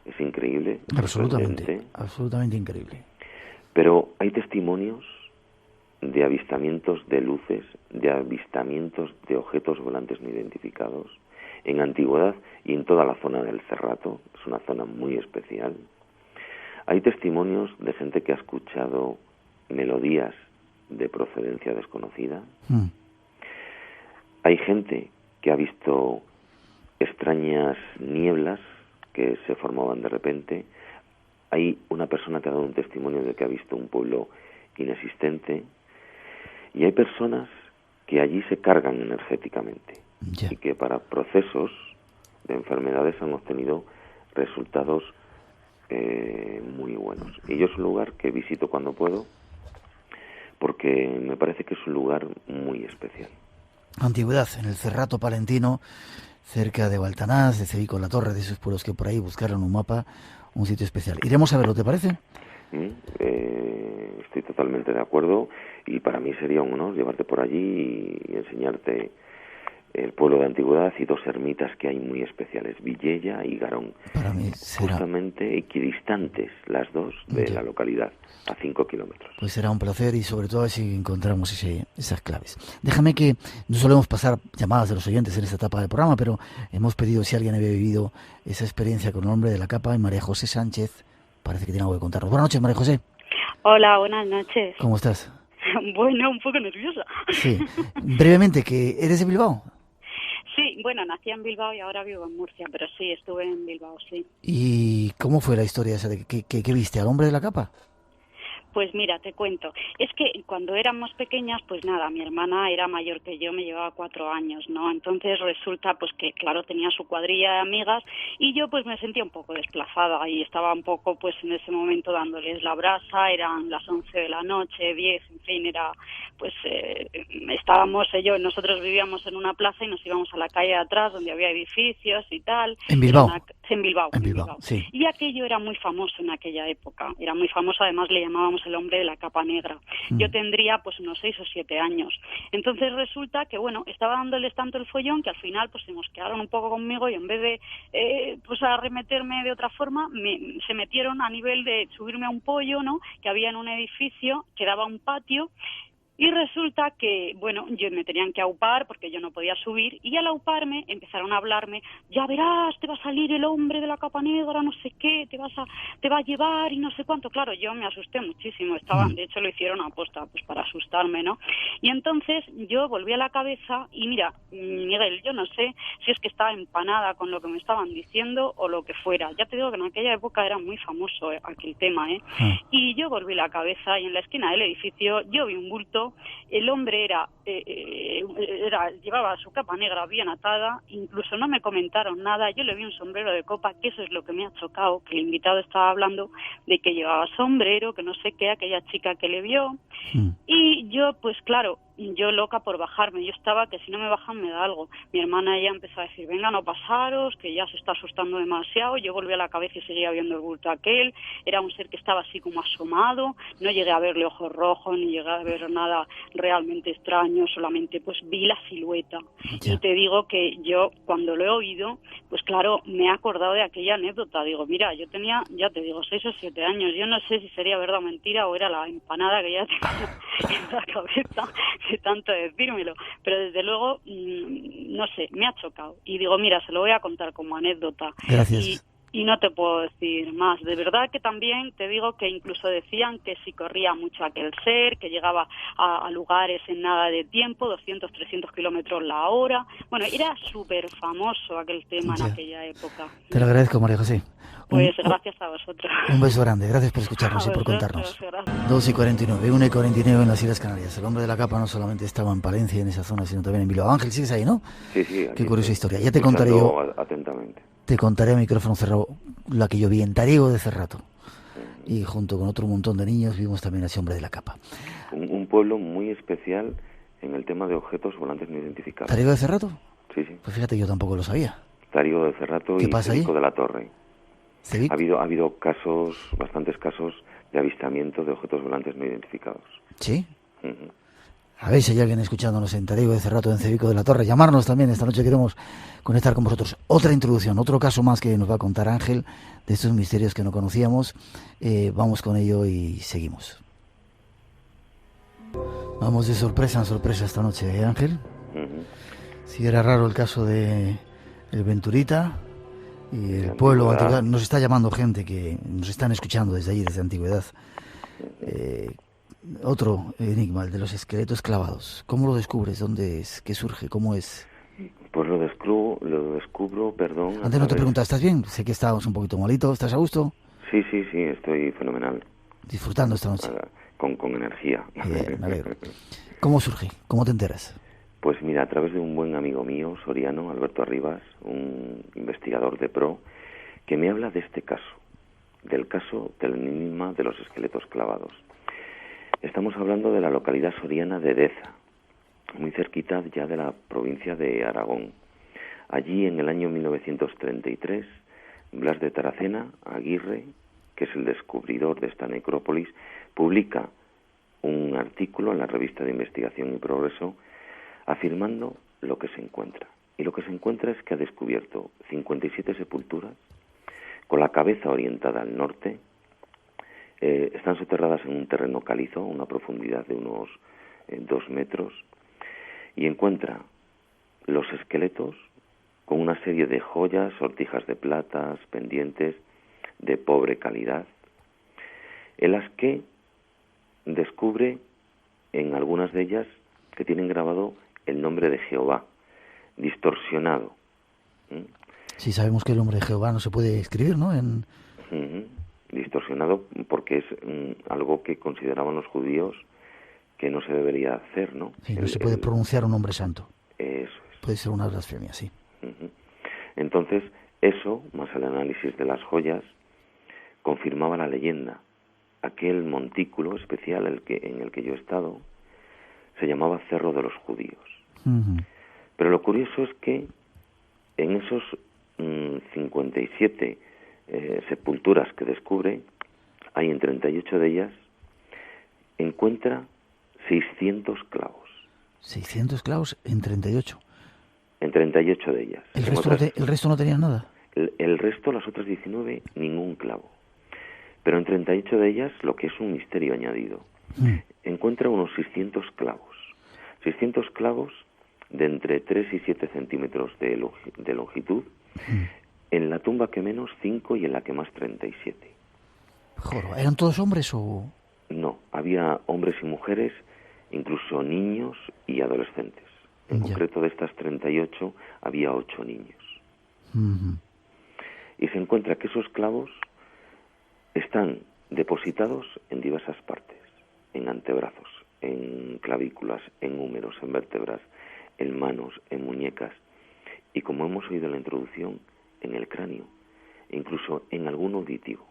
es increíble. Absolutamente increíble. Pero hay testimonios de avistamientos de luces, de avistamientos de objetos volantes no identificados en antigüedad y en toda la zona del Cerrato. Es una zona muy especial. Hay testimonios de gente que ha escuchado melodías de procedencia desconocida. Hay gente que ha visto extrañas nieblas que se formaban de repente. Hay una persona que ha dado un testimonio de que ha visto un pueblo inexistente. Y hay personas que allí se cargan energéticamente. Yeah. Y que para procesos de enfermedades han obtenido resultados muy buenos. Y yo es un lugar que visito cuando puedo porque me parece que es un lugar muy especial. Antigüedad, en el Cerrato Palentino, cerca de Baltanás, de Cevico la Torre, de esos pueblos que por ahí buscaron un mapa, un sitio especial. Iremos a verlo, ¿te parece? Estoy totalmente de acuerdo, y para mí sería un honor llevarte por allí y enseñarte el pueblo de antigüedad y dos ermitas que hay muy especiales, Villella y Garón. Para mí será... Justamente equidistantes las dos de la localidad, a 5 kilómetros. Pues será un placer, y sobre todo si encontramos esas claves. Déjame que no solemos pasar llamadas de los oyentes en esta etapa del programa, pero hemos pedido si alguien había vivido esa experiencia con el hombre de la capa, y María José Sánchez parece que tiene algo que contarnos. Buenas noches, María José. Hola, buenas noches. ¿Cómo estás? Bueno, un poco nerviosa. Sí. Brevemente, ¿que eres de Bilbao? Sí, bueno, nací en Bilbao y ahora vivo en Murcia, pero sí, estuve en Bilbao, sí. ¿Y cómo fue la historia esa de que viste al hombre de la capa? Pues mira, te cuento. Es que cuando éramos pequeñas, pues nada, mi hermana era mayor que yo, me llevaba 4 años, ¿no? Entonces resulta pues que, claro, tenía su cuadrilla de amigas y yo pues me sentía un poco desplazada y estaba un poco pues en ese momento dándoles la brasa, eran las 11 de la noche, 10, en fin, era pues estábamos, nosotros vivíamos en una plaza y nos íbamos a la calle de atrás donde había edificios y tal. ¿En Bilbao? En Bilbao. En Bilbao, sí. Y aquello era muy famoso en aquella época, era muy famoso, además le llamábamos el hombre de la capa negra. Yo tendría pues unos 6 o 7 años. Entonces resulta que, bueno, estaba dándoles tanto el follón que al final pues se mosquearon un poco conmigo y en vez de pues arremeterme de otra forma, se metieron a nivel de subirme a un pollo, ¿no?, que había en un edificio que daba a un patio. Y resulta que, bueno, yo me tenían que aupar porque yo no podía subir, y al auparme empezaron a hablarme, ya verás, te va a salir el hombre de la capa negra, no sé qué, te va a llevar y no sé cuánto. Claro, yo me asusté muchísimo, de hecho lo hicieron a posta, pues para asustarme, ¿no? Y entonces yo volví a la cabeza y mira, Miguel, yo no sé si es que estaba empanada con lo que me estaban diciendo o lo que fuera. Ya te digo que en aquella época era muy famoso aquel tema, ¿eh? Y yo volví la cabeza y en la esquina del edificio yo vi un bulto. El hombre llevaba su capa negra bien atada, incluso no me comentaron nada, yo le vi un sombrero de copa, que eso es lo que me ha chocado, que el invitado estaba hablando de que llevaba sombrero, que no sé qué, aquella chica que le vio, y yo, pues claro, yo loca por bajarme, yo estaba que si no me bajan me da algo. Mi hermana ya empezó a decir, venga, no pasaros, que ya se está asustando demasiado. Yo volví a la cabeza y seguía viendo el bulto aquel, era un ser que estaba así como asomado, no llegué a verle ojos rojos, ni llegué a ver nada realmente extraño, solamente pues vi la silueta. Ya. Y te digo que yo cuando lo he oído, pues claro, me he acordado de aquella anécdota, digo, mira, yo tenía, ya te digo, 6 o 7 años, yo no sé si sería verdad o mentira o era la empanada que ya tenía en la cabeza de tanto decírmelo, pero desde luego, no sé, me ha chocado. Y digo, mira, se lo voy a contar como anécdota. Gracias. Y no te puedo decir más. De verdad que también te digo que incluso decían que si corría mucho aquel ser, que llegaba a lugares en nada de tiempo, 200, 300 kilómetros la hora. Bueno, era súper famoso aquel tema en aquella época. Te lo agradezco, María José. Pues gracias a vosotros. Un beso grande, gracias por escucharnos y por contarnos. 2:49, 1:49 en las Islas Canarias. El hombre de la capa no solamente estaba en Palencia, en esa zona, sino también en Bilbao. Ángel, ¿sigues ahí, no? Sí. Qué curiosa historia. Ya te contaré yo. Atentamente. Te contaré a micrófono cerrado la que yo vi en Tariego de Cerrato. Y junto con otro montón de niños vimos también a ese hombre de la capa. Un pueblo muy especial en el tema de objetos volantes no identificados. ¿Tariego de Cerrato? Sí. Pues fíjate, yo tampoco lo sabía. Tariego de Cerrato y Cevico de la Torre. ¿Cevico? Ha habido bastantes casos de avistamiento de objetos volantes no identificados. ¿Sí? A ver si hay alguien escuchándonos en Tariego de Cerrato, en Cevico de la Torre. Llamarnos también, esta noche queremos conectar con vosotros. Otra introducción, otro caso más que nos va a contar Ángel, de estos misterios que no conocíamos. Vamos con ello y seguimos. Vamos de sorpresa en sorpresa esta noche, ¿eh, Ángel? Si era raro el caso de el Venturita y el pueblo Antigüedad. Nos está llamando gente que nos están escuchando desde allí, desde Antigüedad. Otro enigma, el de los esqueletos clavados. ¿Cómo lo descubres? ¿Dónde es? ¿Qué surge? ¿Cómo es? Pues lo descubro, perdón. Antes no te preguntaba, ¿estás bien? Sé que estábamos un poquito malito. ¿Estás a gusto? Sí, estoy fenomenal. Disfrutando esta noche. Con energía. Bien, me alegro. ¿Cómo surge? ¿Cómo te enteras? Pues mira, a través de un buen amigo mío, soriano, Alberto Arribas, un investigador de pro, que me habla de este caso, del caso del enigma de los esqueletos clavados. Estamos hablando de la localidad soriana de Deza, muy cerquita ya de la provincia de Aragón. Allí, en el año 1933, Blas de Taracena, Aguirre, que es el descubridor de esta necrópolis, publica un artículo en la revista de Investigación y Progreso afirmando lo que se encuentra. Y lo que se encuentra es que ha descubierto 57 sepulturas con la cabeza orientada al norte. Están soterradas en un terreno calizo, a una profundidad de unos 2 metros, y encuentra los esqueletos con una serie de joyas, sortijas de plata, pendientes de pobre calidad, en las que descubre en algunas de ellas que tienen grabado el nombre de Jehová, distorsionado. Sí, sabemos que el nombre de Jehová no se puede escribir, ¿no? Distorsionado porque es algo que consideraban los judíos que no se debería hacer, ¿no? Sí, no se puede pronunciar un nombre santo. Eso es. Puede ser una blasfemia, sí. Entonces, eso, más el análisis de las joyas, confirmaba la leyenda. Aquel montículo especial en el que yo he estado se llamaba Cerro de los Judíos. Pero lo curioso es que en esos 57 sepulturas que descubre, hay en 38 de ellas, encuentra 600 clavos. 600 clavos en 38. En 38 de ellas. ¿El resto no tenía nada? El resto, las otras 19, ningún clavo. Pero en 38 de ellas, lo que es un misterio añadido, encuentra unos 600 clavos. 600 clavos de entre 3 y 7 centímetros de longitud, en la tumba que menos 5 y en la que más 37. Joder, ¿eran todos hombres o...? No, había hombres y mujeres, incluso niños y adolescentes. En concreto, de estas 38, había 8 niños. Y se encuentra que esos clavos están depositados en diversas partes, en antebrazos, en clavículas, en húmeros, en vértebras, en manos, en muñecas, y como hemos oído en la introducción, en el cráneo, incluso en algún auditivo,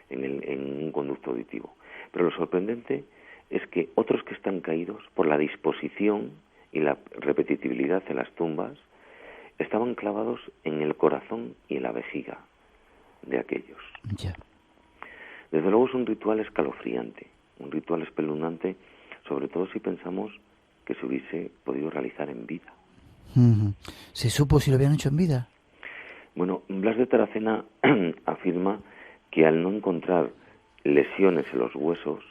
en un conducto auditivo. Pero lo sorprendente es que otros que están caídos por la disposición y la repetitividad de las tumbas estaban clavados en el corazón y en la vejiga de aquellos. Desde luego es un ritual escalofriante, un ritual espeluznante, sobre todo si pensamos que se hubiese podido realizar en vida. ¿Se supo si lo habían hecho en vida? Bueno, Blas de Taracena afirma que al no encontrar lesiones en los huesos,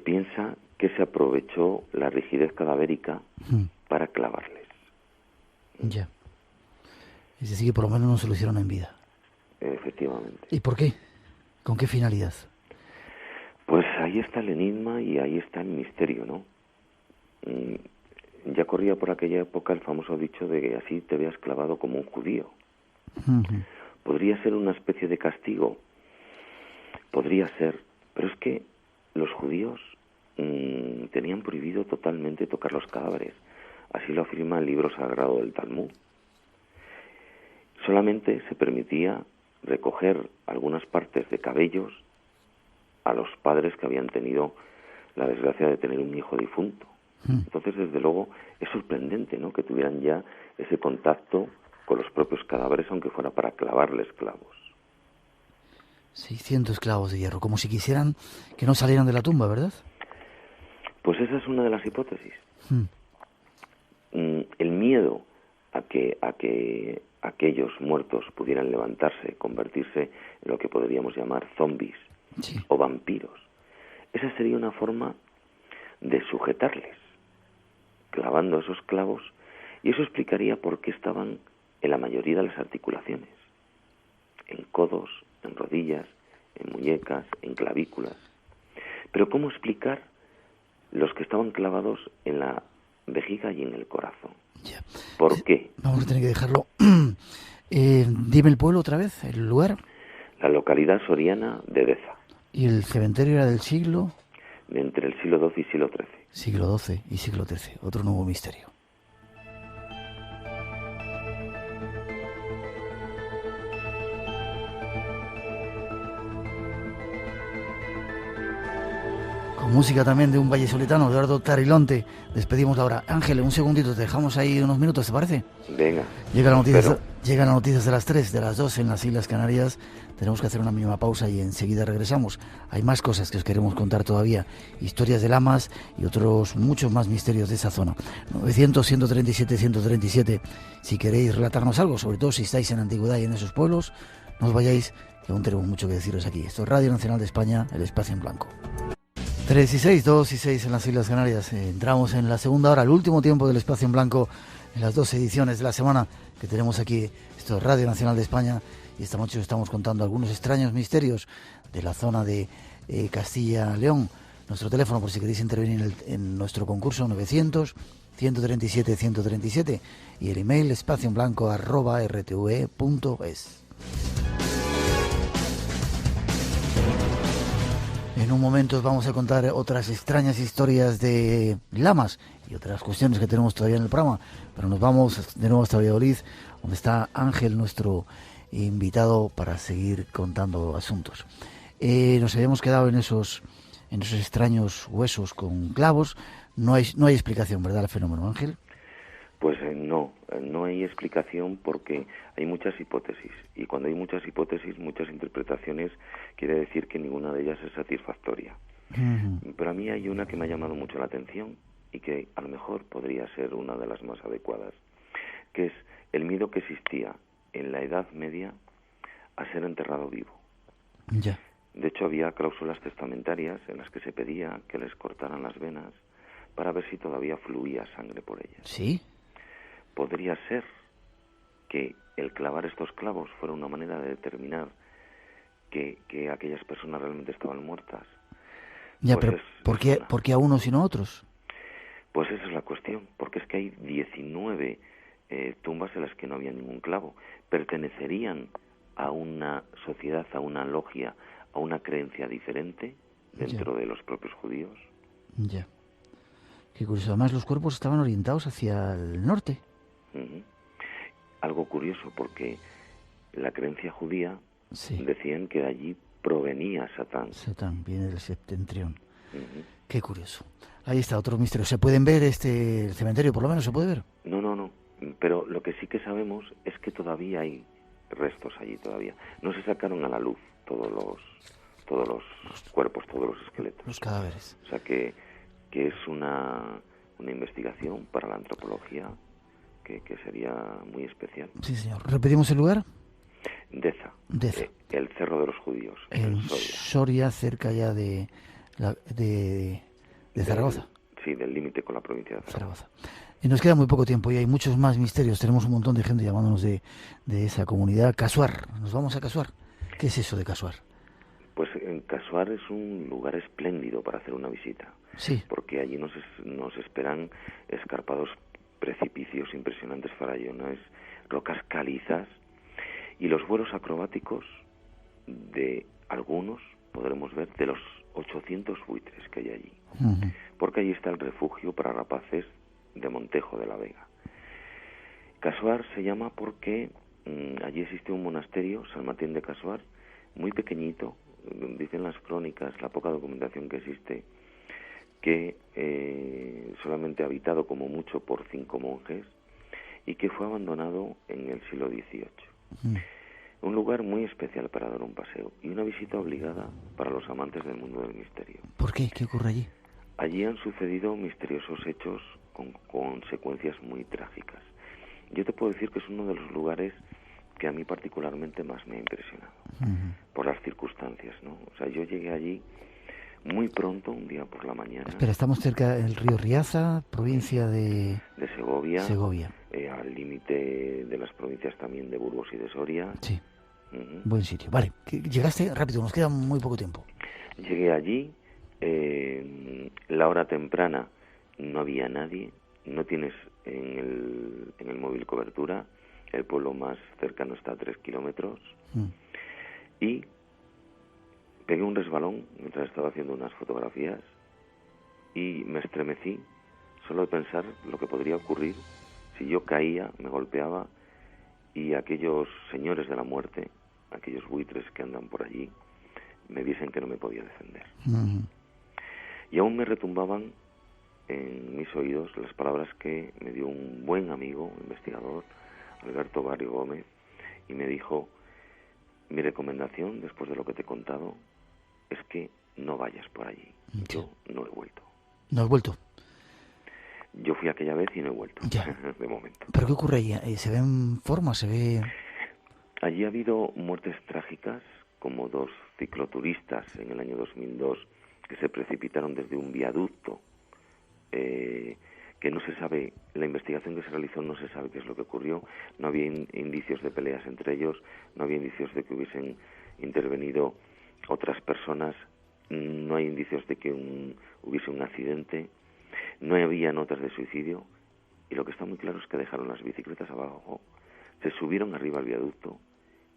piensa que se aprovechó la rigidez cadavérica para clavarles. Ya. Es decir, que por lo menos no se lo hicieron en vida. Efectivamente. ¿Y por qué? ¿Con qué finalidad? Pues ahí está el enigma y ahí está el misterio, ¿no? Ya corría por aquella época el famoso dicho de que así te veas clavado como un judío. Podría ser una especie de castigo, podría ser, pero es que los judíos tenían prohibido totalmente tocar los cadáveres. Así lo afirma el libro sagrado del Talmud. Solamente se permitía recoger algunas partes de cabellos a los padres que habían tenido la desgracia de tener un hijo difunto. Entonces, desde luego, es sorprendente, ¿no?, que tuvieran ya ese contacto con los propios cadáveres, aunque fuera para clavarles clavos. 600 clavos de hierro, como si quisieran que no salieran de la tumba, ¿verdad? Pues esa es una de las hipótesis. El miedo a que aquellos muertos pudieran levantarse, convertirse en lo que podríamos llamar zombies o vampiros. Esa sería una forma de sujetarles, clavando esos clavos, y eso explicaría por qué estaban en la mayoría de las articulaciones, en codos, en rodillas, en muñecas, en clavículas. Pero ¿cómo explicar los que estaban clavados en la vejiga y en el corazón? ¿Por qué? Vamos a tener que dejarlo. Dime el pueblo otra vez, el lugar. La localidad soriana de Deza. ¿Y el cementerio era del siglo? Entre el siglo XII y siglo XIII. Siglo XII y siglo XIII, otro nuevo misterio. Con música también de un vallesoletano, Eduardo Tarilonte. Despedimos la hora. Ángel, un segundito, te dejamos ahí unos minutos, ¿te parece? Venga. Llega la noticia. Llegan las noticias de las 3, de las 2 en las Islas Canarias. Tenemos que hacer una mínima pausa y enseguida regresamos. Hay más cosas que os queremos contar todavía. Historias de lamas y otros muchos más misterios de esa zona. 900-137-137. Si queréis relatarnos algo, sobre todo si estáis en antigüedad y en esos pueblos, no os vayáis, que aún tenemos mucho que deciros aquí. Esto es Radio Nacional de España, el Espacio en Blanco. 3 y 6, 2 y 6 en las Islas Canarias. Entramos en la segunda hora, el último tiempo del Espacio en Blanco, en las 2 ediciones de la semana que tenemos aquí. Esto es Radio Nacional de España y esta noche os estamos contando algunos extraños misterios de la zona de Castilla-León. Nuestro teléfono, por si queréis intervenir en nuestro concurso, 900-137-137, y el email espacioenblanco@rtve.es. En un momento os vamos a contar otras extrañas historias de lamas y otras cuestiones que tenemos todavía en el programa, pero nos vamos de nuevo hasta Valladolid, donde está Ángel, nuestro invitado, para seguir contando asuntos. Nos habíamos quedado en esos extraños huesos con clavos. No hay explicación, ¿verdad, el fenómeno, Ángel? Pues no hay explicación porque hay muchas hipótesis, y cuando hay muchas hipótesis, muchas interpretaciones, quiere decir que ninguna de ellas es satisfactoria. Uh-huh. Pero a mí hay una que me ha llamado mucho la atención y que a lo mejor podría ser una de las más adecuadas, que es el miedo que existía en la Edad Media a ser enterrado vivo. Ya. De hecho, había cláusulas testamentarias en las que se pedía que les cortaran las venas para ver si todavía fluía sangre por ellas. ¿Sí? Podría ser que el clavar estos clavos fuera una manera de determinar que aquellas personas realmente estaban muertas. Ya, pues pero ¿por qué a unos y no a otros? Pues esa es la cuestión, porque es que hay 19 tumbas en las que no había ningún clavo. Pertenecerían a una sociedad, a una logia, a una creencia diferente dentro de los propios judíos. Ya. Qué curioso. Además, los cuerpos estaban orientados hacia el norte. Uh-huh. Algo curioso, porque la creencia judía decían que de allí provenía Satán. Satán viene del septentrión. Uh-huh. Qué curioso. Ahí está otro misterio. ¿Se pueden ver el cementerio? Por lo menos se puede ver. No. Pero lo que sí que sabemos es que todavía hay restos allí todavía. No se sacaron a la luz todos los cuerpos, todos los esqueletos. Los cadáveres. O sea que es una investigación para la antropología que sería muy especial. Sí, señor. ¿Repetimos el lugar? Deza. El Cerro de los Judíos. En Soria, cerca ya de Zaragoza. Sí, del límite con la provincia de Zaragoza. Y nos queda muy poco tiempo y hay muchos más misterios. Tenemos un montón de gente llamándonos de esa comunidad. Casuar. Nos vamos a Casuar. ¿Qué es eso de Casuar? Pues en Casuar es un lugar espléndido para hacer una visita. Sí. Porque allí nos esperan escarpados precipicios impresionantes, farallones, rocas calizas, y los vuelos acrobáticos de algunos podremos ver de los 800 buitres que hay allí. Uh-huh. Porque allí está el refugio para rapaces de Montejo de la Vega. Casuar se llama porque allí existe un monasterio, San Martín de Casuar, muy pequeñito. Dicen las crónicas, la poca documentación que existe, que solamente habitado como mucho por 5 monjes y que fue abandonado en el siglo XVIII. Uh-huh. Un lugar muy especial para dar un paseo y una visita obligada para los amantes del mundo del misterio. ¿Por qué? ¿Qué ocurre allí? Allí han sucedido misteriosos hechos con consecuencias muy trágicas. Yo te puedo decir que es uno de los lugares que a mí particularmente más me ha impresionado, uh-huh, por las circunstancias, ¿no? O sea, yo llegué allí muy pronto, un día por la mañana. Espera, estamos cerca del río Riaza, provincia de Segovia. Segovia. Al límite de las provincias también de Burgos y de Soria. Sí, uh-huh, buen sitio. Vale, llegaste rápido, nos queda muy poco tiempo. Llegué allí, la hora temprana no había nadie, no tienes en el móvil cobertura, el pueblo más cercano está a 3 kilómetros, y pegué un resbalón mientras estaba haciendo unas fotografías y me estremecí solo de pensar lo que podría ocurrir si yo caía, me golpeaba y aquellos señores de la muerte, aquellos buitres que andan por allí, me viesen que no me podía defender. Uh-huh. Y aún me retumbaban en mis oídos las palabras que me dio un buen amigo, investigador, Alberto Barrio Gómez, y me dijo: mi recomendación, después de lo que te he contado, es que no vayas por allí. Sí. Yo no he vuelto. ¿No has vuelto? Yo fui aquella vez y no he vuelto, Ya. de momento. ¿Pero qué ocurre allí? ¿Se ven formas? ¿Se ve...? Allí ha habido muertes trágicas, como 2 cicloturistas en el año 2002 que se precipitaron desde un viaducto, que no se sabe, la investigación que se realizó no se sabe qué es lo que ocurrió, no había indicios de peleas entre ellos, no había indicios de que hubiesen intervenido otras personas, no hay indicios de que hubiese un accidente, no había notas de suicidio, y lo que está muy claro es que dejaron las bicicletas abajo, se subieron arriba al viaducto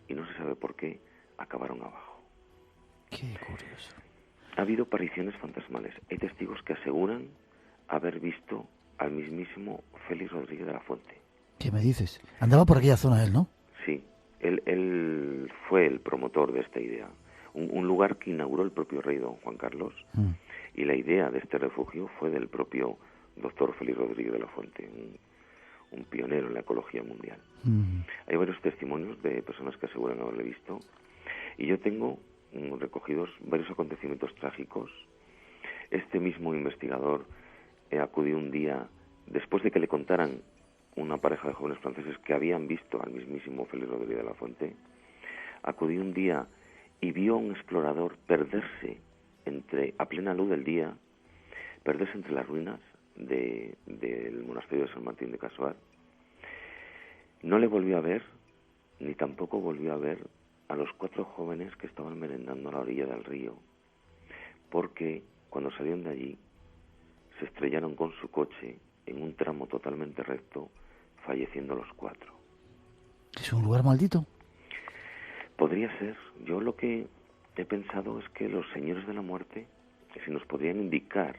y no se sabe por qué acabaron abajo. Qué curioso. Ha habido apariciones fantasmales. Hay testigos que aseguran haber visto al mismísimo Félix Rodríguez de la Fuente. ¿Qué me dices? Andaba por aquella zona él, ¿no? Sí, él fue el promotor de esta idea. Un lugar que inauguró el propio rey don Juan Carlos, y la idea de este refugio fue del propio doctor Félix Rodríguez de la Fuente, un pionero en la ecología mundial. Hay varios testimonios de personas que aseguran haberle visto, y yo tengo recogidos varios acontecimientos trágicos. Este mismo investigador acudió un día, después de que le contaran una pareja de jóvenes franceses que habían visto al mismísimo Félix Rodríguez de la Fuente, acudió un día y vio a un explorador perderse a plena luz del día, perderse entre las ruinas del monasterio de San Martín de Casuar. No le volvió a ver, ni tampoco volvió a ver a los 4 jóvenes que estaban merendando a la orilla del río, porque cuando salieron de allí se estrellaron con su coche en un tramo totalmente recto, falleciendo los 4. ¿Es un lugar maldito? Podría ser. Yo lo que he pensado es que los señores de la muerte, que si nos podrían indicar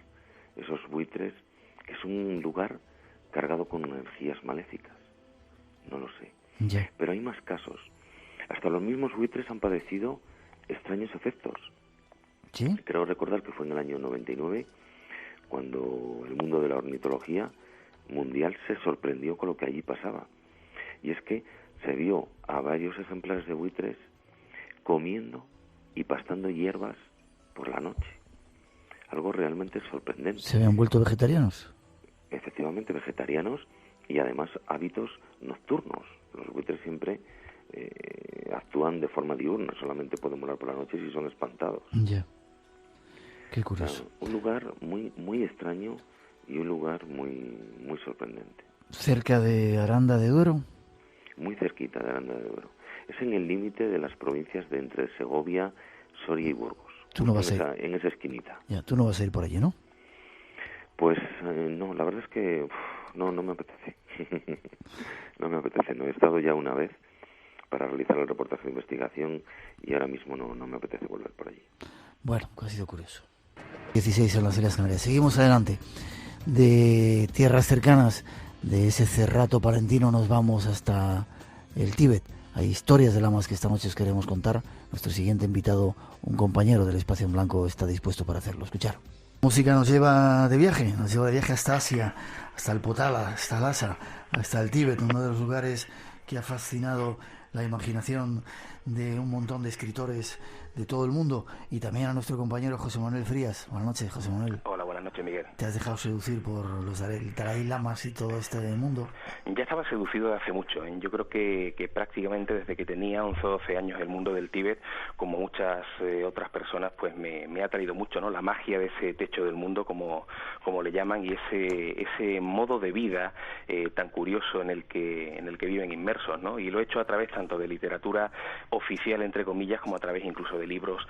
esos buitres, que es un lugar cargado con energías maléficas. No lo sé. Ya. Pero hay más casos. Hasta los mismos buitres han padecido extraños efectos. ¿Sí? Creo recordar que fue en el año 99 cuando el mundo de la ornitología mundial se sorprendió con lo que allí pasaba. Y es que se vio a varios ejemplares de buitres comiendo y pastando hierbas por la noche. Algo realmente sorprendente. ¿Se habían vuelto vegetarianos? Efectivamente, vegetarianos y además hábitos nocturnos. Los buitres siempre actúan de forma diurna, solamente pueden volar por la noche si son espantados. Ya. Qué curioso. Claro, un lugar muy muy extraño y un lugar muy muy sorprendente. ¿Cerca de Aranda de Duero? Muy cerquita de Aranda de Duero. Es en el límite de las provincias de entre Segovia, Soria y Burgos. Tú no vas a ir. En esa esquinita. Ya, tú no vas a ir por allí, ¿no? Pues no, la verdad es que no me apetece. No me apetece. No he estado ya una vez para realizar el reportaje de investigación y ahora mismo no me apetece volver por allí. Bueno, ha sido curioso. 16 en las Islas Canarias. Seguimos adelante. De tierras cercanas, de ese cerrato palentino, nos vamos hasta el Tíbet. Hay historias de lamas que esta noche os queremos contar. Nuestro siguiente invitado, un compañero del Espacio en Blanco, está dispuesto para hacerlo. Escuchar. Música nos lleva de viaje hasta Asia, hasta el Potala, hasta Lhasa, hasta el Tíbet, uno de los lugares que ha fascinado la imaginación de un montón de escritores de todo el mundo, y también a nuestro compañero José Manuel Frías. Buenas noches, José Manuel. Hola, buenas noches, Miguel. ¿Te has dejado seducir por los Dalai Lamas y todo este mundo? Ya estaba seducido hace mucho. Yo creo que prácticamente desde que tenía 11 o 12 años el mundo del Tíbet, como muchas otras personas, pues me ha traído mucho, ¿no? La magia de ese techo del mundo, como le llaman, y ese modo de vida tan curioso en el que viven inmersos, ¿no? Y lo he hecho a través tanto de literatura oficial, entre comillas, como a través incluso de libros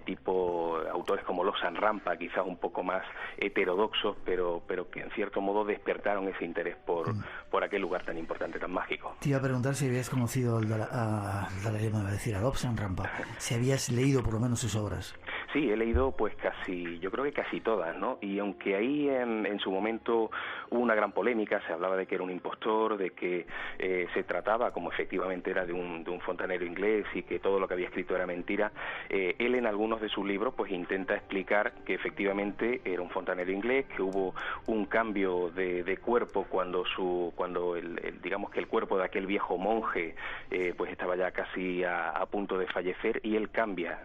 tipo autores como Lobsang Rampa, quizás un poco más heterodoxos, pero que en cierto modo despertaron ese interés por aquel lugar tan importante, tan mágico. Te iba a preguntar si habías conocido a Lobsang Rampa, si habías leído por lo menos sus obras. Sí, he leído pues yo creo que casi todas, ¿no? Y aunque ahí en su momento hubo una gran polémica, se hablaba de que era un impostor, de que se trataba, como efectivamente era, de un fontanero inglés y que todo lo que había escrito era mentira, él en algunos de sus libros pues intenta explicar que efectivamente era un fontanero inglés, que hubo un cambio de cuerpo cuando digamos que el cuerpo cuerpo de aquel viejo monje pues estaba ya casi a punto de fallecer, y él cambia,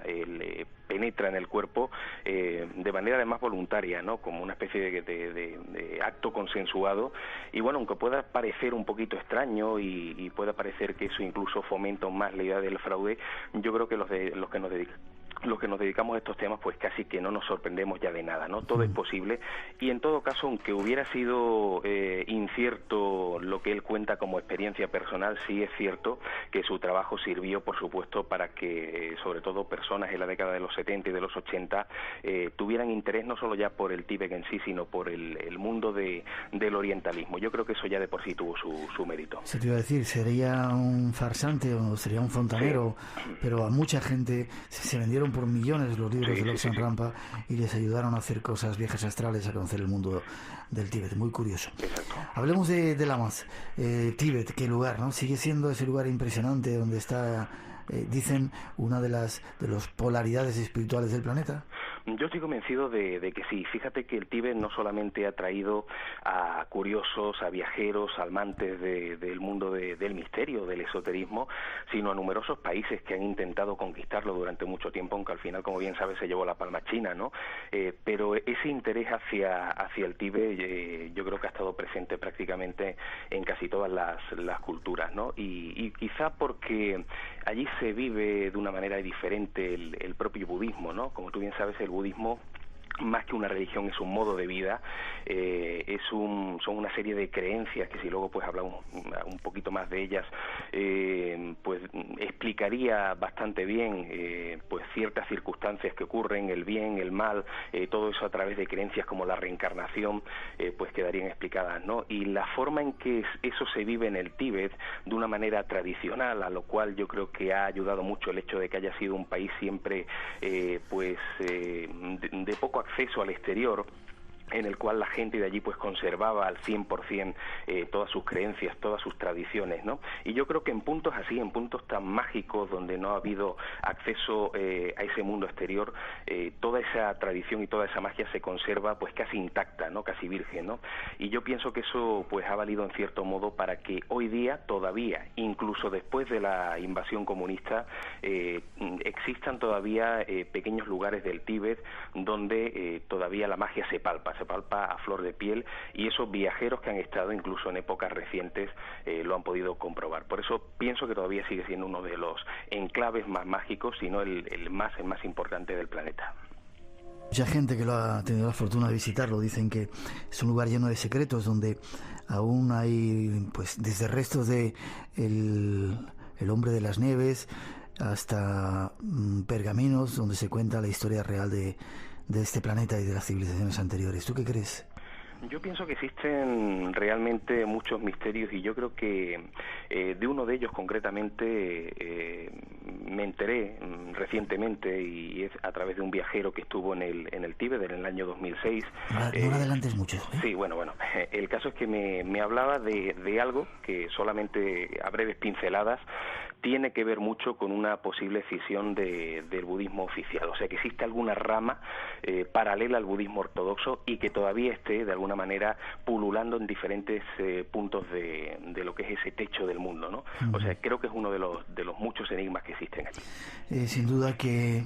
penetra en el cuerpo de manera además voluntaria, ¿no? Como una especie de acto consensuado. Y bueno, aunque pueda parecer un poquito extraño y pueda parecer que eso incluso fomenta más la idea del fraude, yo creo que los que nos dedicamos a estos temas, pues casi que no nos sorprendemos ya de nada, ¿no? Todo es posible, y en todo caso, aunque hubiera sido incierto lo que él cuenta como experiencia personal, sí es cierto que su trabajo sirvió, por supuesto, para que sobre todo personas en la década de los 70 y de los 80 tuvieran interés no solo ya por el Tíbet en sí, sino por el mundo del orientalismo. Yo creo que eso ya de por sí tuvo su mérito. Se te iba a decir, sería un farsante o sería un fontanero, sí, pero a mucha gente se vendieron por millones los libros de Lobsang Rampa y les ayudaron a hacer cosas, viajes astrales, a conocer el mundo del Tíbet. Muy curioso. Exacto. Hablemos de Lamas. Tíbet, qué lugar, ¿no? Sigue siendo ese lugar impresionante donde está, dicen, una de las polaridades espirituales del planeta. Yo estoy convencido de que sí. Fíjate que el Tíbet no solamente ha traído a curiosos, a viajeros, a amantes del mundo del misterio, del esoterismo, sino a numerosos países que han intentado conquistarlo durante mucho tiempo, aunque al final, como bien sabes, se llevó la palma China, ¿no? Pero ese interés hacia el Tíbet yo creo que ha estado presente prácticamente en casi todas las culturas, ¿no? Y quizá porque allí se vive de una manera diferente el propio budismo, ¿no? Como tú bien sabes, el budismo, más que una religión, es un modo de vida, son una serie de creencias que, si luego pues hablamos un poquito más de ellas, pues explicaría bastante bien pues ciertas circunstancias que ocurren, el bien, el mal, todo eso a través de creencias como la reencarnación, pues quedarían explicadas, ¿no? Y la forma en que eso se vive en el Tíbet de una manera tradicional, a lo cual yo creo que ha ayudado mucho el hecho de que haya sido un país siempre de poco acceso al exterior, en el cual la gente de allí pues conservaba al 100% todas sus creencias, todas sus tradiciones, ¿no? Y yo creo que en puntos así, en puntos tan mágicos donde no ha habido acceso a ese mundo exterior, toda esa tradición y toda esa magia se conserva pues casi intacta, ¿no? Casi virgen, ¿no? Y yo pienso que eso pues ha valido en cierto modo para que hoy día todavía, incluso después de la invasión comunista, existan todavía pequeños lugares del Tíbet donde todavía la magia se palpa a flor de piel, y esos viajeros que han estado incluso en épocas recientes lo han podido comprobar. Por eso pienso que todavía sigue siendo uno de los enclaves más mágicos, si no el más importante del planeta. Mucha gente que lo ha tenido la fortuna de visitarlo dicen que es un lugar lleno de secretos donde aún hay pues desde restos de el hombre de las nieves hasta pergaminos donde se cuenta la historia real de este planeta y de las civilizaciones anteriores. ¿Tú qué crees? Yo pienso que existen realmente muchos misterios, y yo creo que de uno de ellos concretamente me enteré recientemente, y es a través de un viajero que estuvo en el Tíbet en el año 2006. No adelantes mucho, ¿eh? Sí, bueno, el caso es que me hablaba de algo que solamente a breves pinceladas tiene que ver mucho con una posible escisión del budismo oficial, o sea que existe alguna rama paralela al budismo ortodoxo y que todavía esté de alguna manera pululando en diferentes puntos de lo que es ese techo del mundo, ¿no? O sea, creo que es uno de los muchos enigmas que existen allí. Sin duda que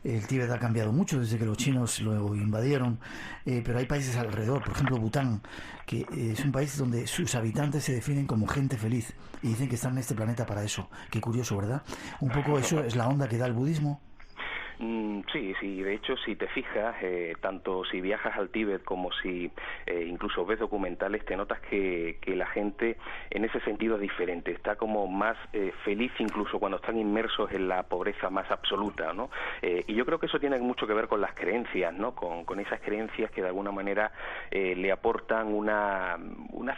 el Tíbet ha cambiado mucho desde que los chinos lo invadieron, pero hay países alrededor, por ejemplo Bután, que es un país donde sus habitantes se definen como gente feliz y dicen que están en este planeta para eso. Qué curioso, ¿verdad? Un poco eso es la onda que da el budismo. Sí, de hecho, si te fijas, tanto si viajas al Tíbet como si incluso ves documentales, te notas que la gente en ese sentido es diferente, está como más feliz incluso cuando están inmersos en la pobreza más absoluta, ¿no? Y yo creo que eso tiene mucho que ver con las creencias, ¿no? Con esas creencias que de alguna manera le aportan una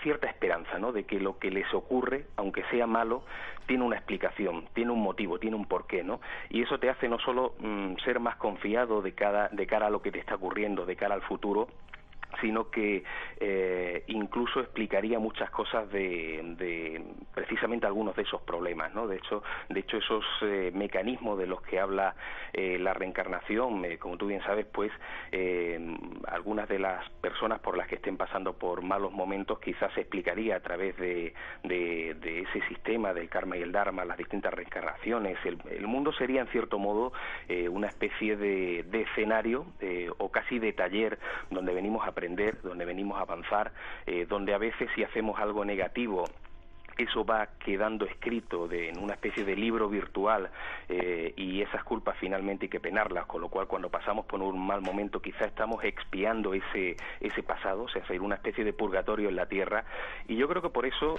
cierta esperanza, ¿no? De que lo que les ocurre, aunque sea malo, tiene una explicación, tiene un motivo, tiene un porqué, ¿no? Y eso te hace no solo ser más confiado de cara a lo que te está ocurriendo, de cara al futuro, sino que incluso explicaría muchas cosas precisamente precisamente algunos de esos problemas, ¿no? De hecho esos mecanismos de los que habla la reencarnación, como tú bien sabes, pues algunas de las personas por las que estén pasando por malos momentos quizás se explicaría a través de ese sistema del karma y el dharma, las distintas reencarnaciones. El mundo sería en cierto modo una especie de escenario o casi de taller donde venimos a aprender, donde venimos a avanzar, donde a veces si hacemos algo negativo eso va quedando escrito en una especie de libro virtual y esas culpas finalmente hay que penarlas, con lo cual cuando pasamos por un mal momento quizá estamos expiando ese pasado, o sea, hacer una especie de purgatorio en la tierra, y yo creo que por eso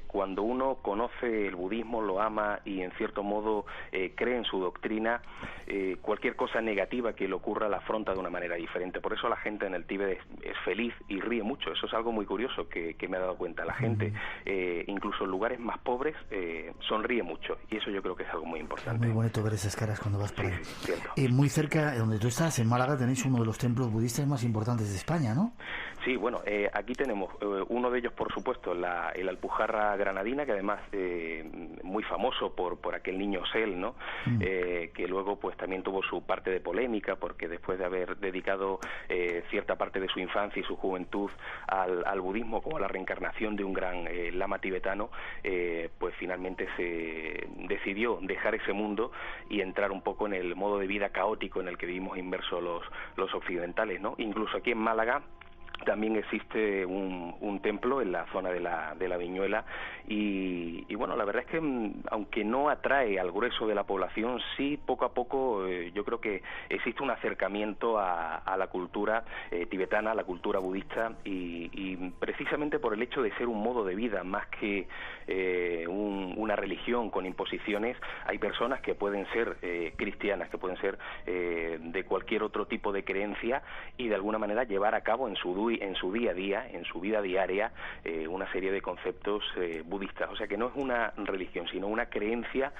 cuando uno conoce el budismo, lo ama y en cierto modo cree en su doctrina, cualquier cosa negativa que le ocurra la afronta de una manera diferente. Por eso la gente en el Tíbet es feliz y ríe mucho. Eso es algo muy curioso que me he dado cuenta. La gente, incluso en lugares más pobres, sonríe mucho, y eso yo creo que es algo muy importante. Muy bonito ver esas caras cuando vas por ahí. Sí, cierto. Muy cerca de donde tú estás, en Málaga, tenéis uno de los templos budistas más importantes de España, ¿no? Sí, bueno, aquí tenemos uno de ellos, por supuesto, el Alpujarra Granadina, que además muy famoso por aquel niño Sel, ¿no? Que luego pues también tuvo su parte de polémica, porque después de haber dedicado cierta parte de su infancia y su juventud al budismo como a la reencarnación de un gran lama tibetano, pues finalmente se decidió dejar ese mundo y entrar un poco en el modo de vida caótico en el que vivimos inmersos los occidentales, ¿no? Incluso aquí en Málaga también existe un templo en la zona de la Viñuela y bueno, la verdad es que aunque no atrae al grueso de la población, sí poco a poco yo creo que existe un acercamiento a la cultura tibetana, a la cultura budista y precisamente por el hecho de ser un modo de vida más que una religión con imposiciones, hay personas que pueden ser cristianas, que pueden ser de cualquier otro tipo de creencia y de alguna manera llevar a cabo en su día a día, en su vida diaria, una serie de conceptos budistas. O sea que no es una religión, sino una creencia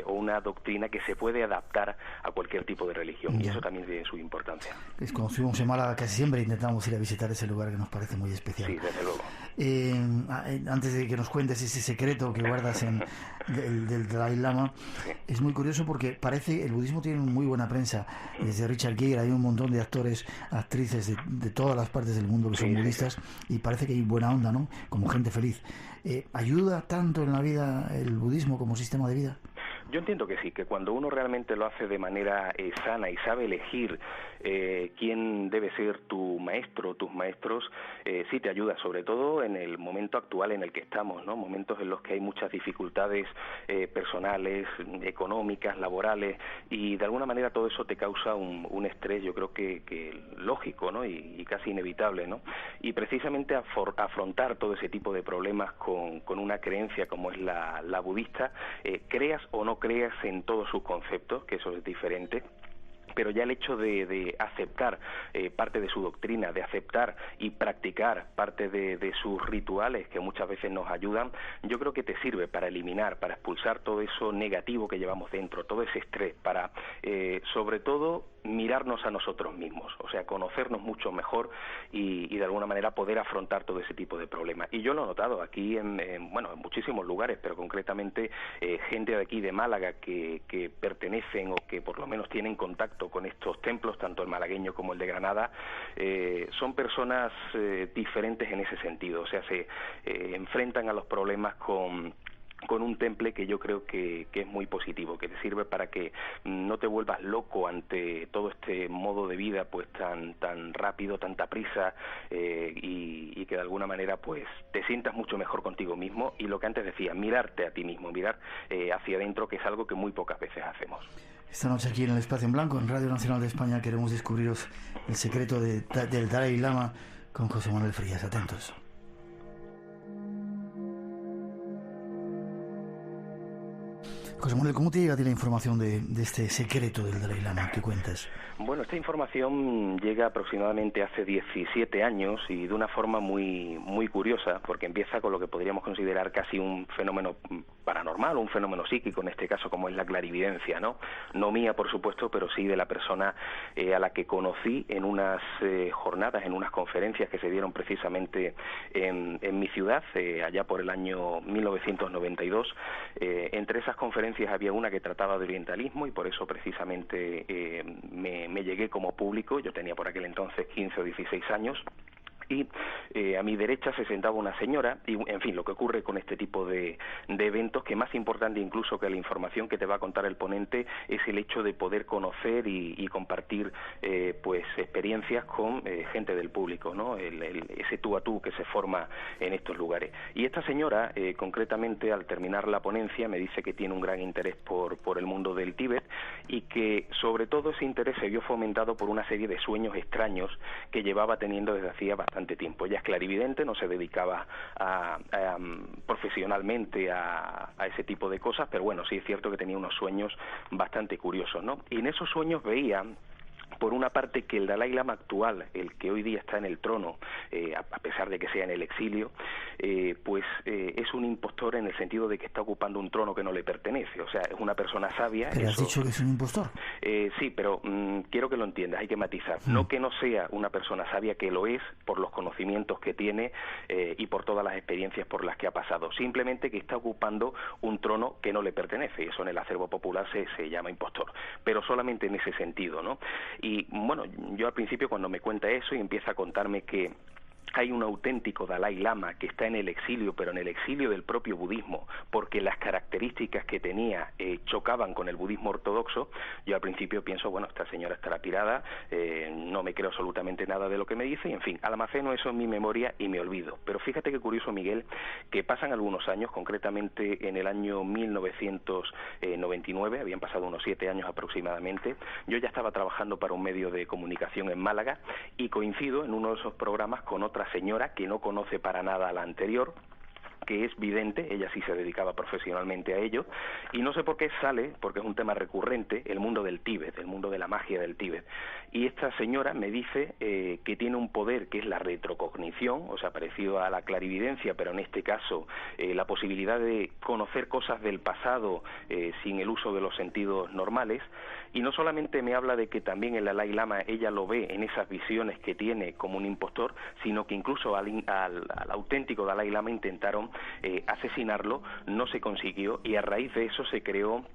o una doctrina que se puede adaptar a cualquier tipo de religión. Y eso también tiene su importancia. Es cuando estuvimos en Málaga casi siempre intentamos ir a visitar ese lugar que nos parece muy especial. Sí, desde luego. Antes de que nos cuentes ese secreto que guardas del Dalai Lama, es muy curioso porque parece el budismo tiene muy buena prensa. Desde Richard Gere hay un montón de actores, actrices de todas las partes del mundo que son budistas y parece que hay buena onda, ¿no? Como gente feliz. ¿Ayuda tanto en la vida el budismo como sistema de vida? Yo entiendo que sí, que cuando uno realmente lo hace de manera sana y sabe elegir quién debe ser tu maestro, tus maestros, sí te ayuda, sobre todo en el momento actual en el que estamos, ¿no? Momentos en los que hay muchas dificultades personales, económicas, laborales, y de alguna manera todo eso te causa un estrés, yo creo que lógico, ¿no? Y casi inevitable, ¿no? Y precisamente afrontar todo ese tipo de problemas con una creencia como es la budista, creas o no creas en todos sus conceptos, que eso es diferente, pero ya el hecho de aceptar parte de su doctrina, de aceptar y practicar parte de sus rituales que muchas veces nos ayudan, yo creo que te sirve para eliminar, para expulsar todo eso negativo que llevamos dentro, todo ese estrés, para sobre todo mirarnos a nosotros mismos, o sea, conocernos mucho mejor y de alguna manera poder afrontar todo ese tipo de problemas. Y yo lo he notado aquí en muchísimos lugares, pero concretamente gente de aquí de Málaga que pertenecen o que por lo menos tienen contacto con estos templos, tanto el malagueño como el de Granada, son personas diferentes en ese sentido, o sea, se enfrentan a los problemas con un temple que yo creo que es muy positivo, que te sirve para que no te vuelvas loco ante todo este modo de vida pues tan rápido, tanta prisa, y que de alguna manera pues te sientas mucho mejor contigo mismo y lo que antes decía, mirarte a ti mismo, mirar hacia adentro, que es algo que muy pocas veces hacemos. Esta noche aquí en el Espacio en Blanco, en Radio Nacional de España, queremos descubriros el secreto del Dalai Lama con José Manuel Frías. Atentos. José Manuel, ¿cómo te llega a ti la información de este secreto del Dalai Lama? ¿Qué cuentas? Bueno, esta información llega aproximadamente hace 17 años y de una forma muy curiosa, porque empieza con lo que podríamos considerar casi un fenómeno paranormal, un fenómeno psíquico, en este caso como es la clarividencia, ¿no? No mía, por supuesto, pero sí de la persona a la que conocí en unas jornadas, en unas conferencias que se dieron precisamente en mi ciudad, allá por el año 1992. Entre esas conferencias había una que trataba de orientalismo y por eso precisamente me llegué como público. Yo tenía por aquel entonces 15 o 16 años. Y a mi derecha se sentaba una señora y, en fin, lo que ocurre con este tipo de eventos, que más importante incluso que la información que te va a contar el ponente es el hecho de poder conocer y compartir pues experiencias con gente del público, ¿no? Ese tú a tú que se forma en estos lugares. Y esta señora, concretamente, al terminar la ponencia, me dice que tiene un gran interés por el mundo del Tíbet y que, sobre todo, ese interés se vio fomentado por una serie de sueños extraños que llevaba teniendo desde hacía bastante tiempo. Ella es clarividente, no se dedicaba profesionalmente a ese tipo de cosas, pero bueno, sí es cierto que tenía unos sueños bastante curiosos, ¿no? Y en esos sueños veía, por una parte, que el Dalai Lama actual, el que hoy día está en el trono, a pesar de que sea en el exilio, es un impostor en el sentido de que está ocupando un trono que no le pertenece. O sea, es una persona sabia. ¿Pero has dicho que es un impostor? Sí, pero quiero que lo entiendas, hay que matizar. No que no sea una persona sabia, que lo es por los conocimientos que tiene y por todas las experiencias por las que ha pasado. Simplemente que está ocupando un trono que no le pertenece. Y eso en el acervo popular se llama impostor. Pero solamente en ese sentido, ¿no? Y bueno, yo al principio cuando me cuenta eso y empieza a contarme que hay un auténtico Dalai Lama que está en el exilio, pero en el exilio del propio budismo, porque las características que tenía chocaban con el budismo ortodoxo, yo al principio pienso, bueno, esta señora estará pirada, no me creo absolutamente nada de lo que me dice, y en fin, almaceno eso en mi memoria y me olvido. Pero fíjate qué curioso, Miguel, que pasan algunos años, concretamente en el año 1999, habían pasado unos 7 años aproximadamente, yo ya estaba trabajando para un medio de comunicación en Málaga y coincido en uno de esos programas con otra señora que no conoce para nada a la anterior, que es vidente, ella sí se dedicaba profesionalmente a ello, y no sé por qué sale, porque es un tema recurrente, el mundo del Tíbet, el mundo de la magia del Tíbet. Y esta señora me dice que tiene un poder que es la retrocognición, o sea, parecido a la clarividencia, pero en este caso la posibilidad de conocer cosas del pasado sin el uso de los sentidos normales, y no solamente me habla de que también el Dalai Lama ella lo ve en esas visiones que tiene como un impostor, sino que incluso al auténtico Dalai Lama intentaron asesinarlo, no se consiguió y a raíz de eso se creó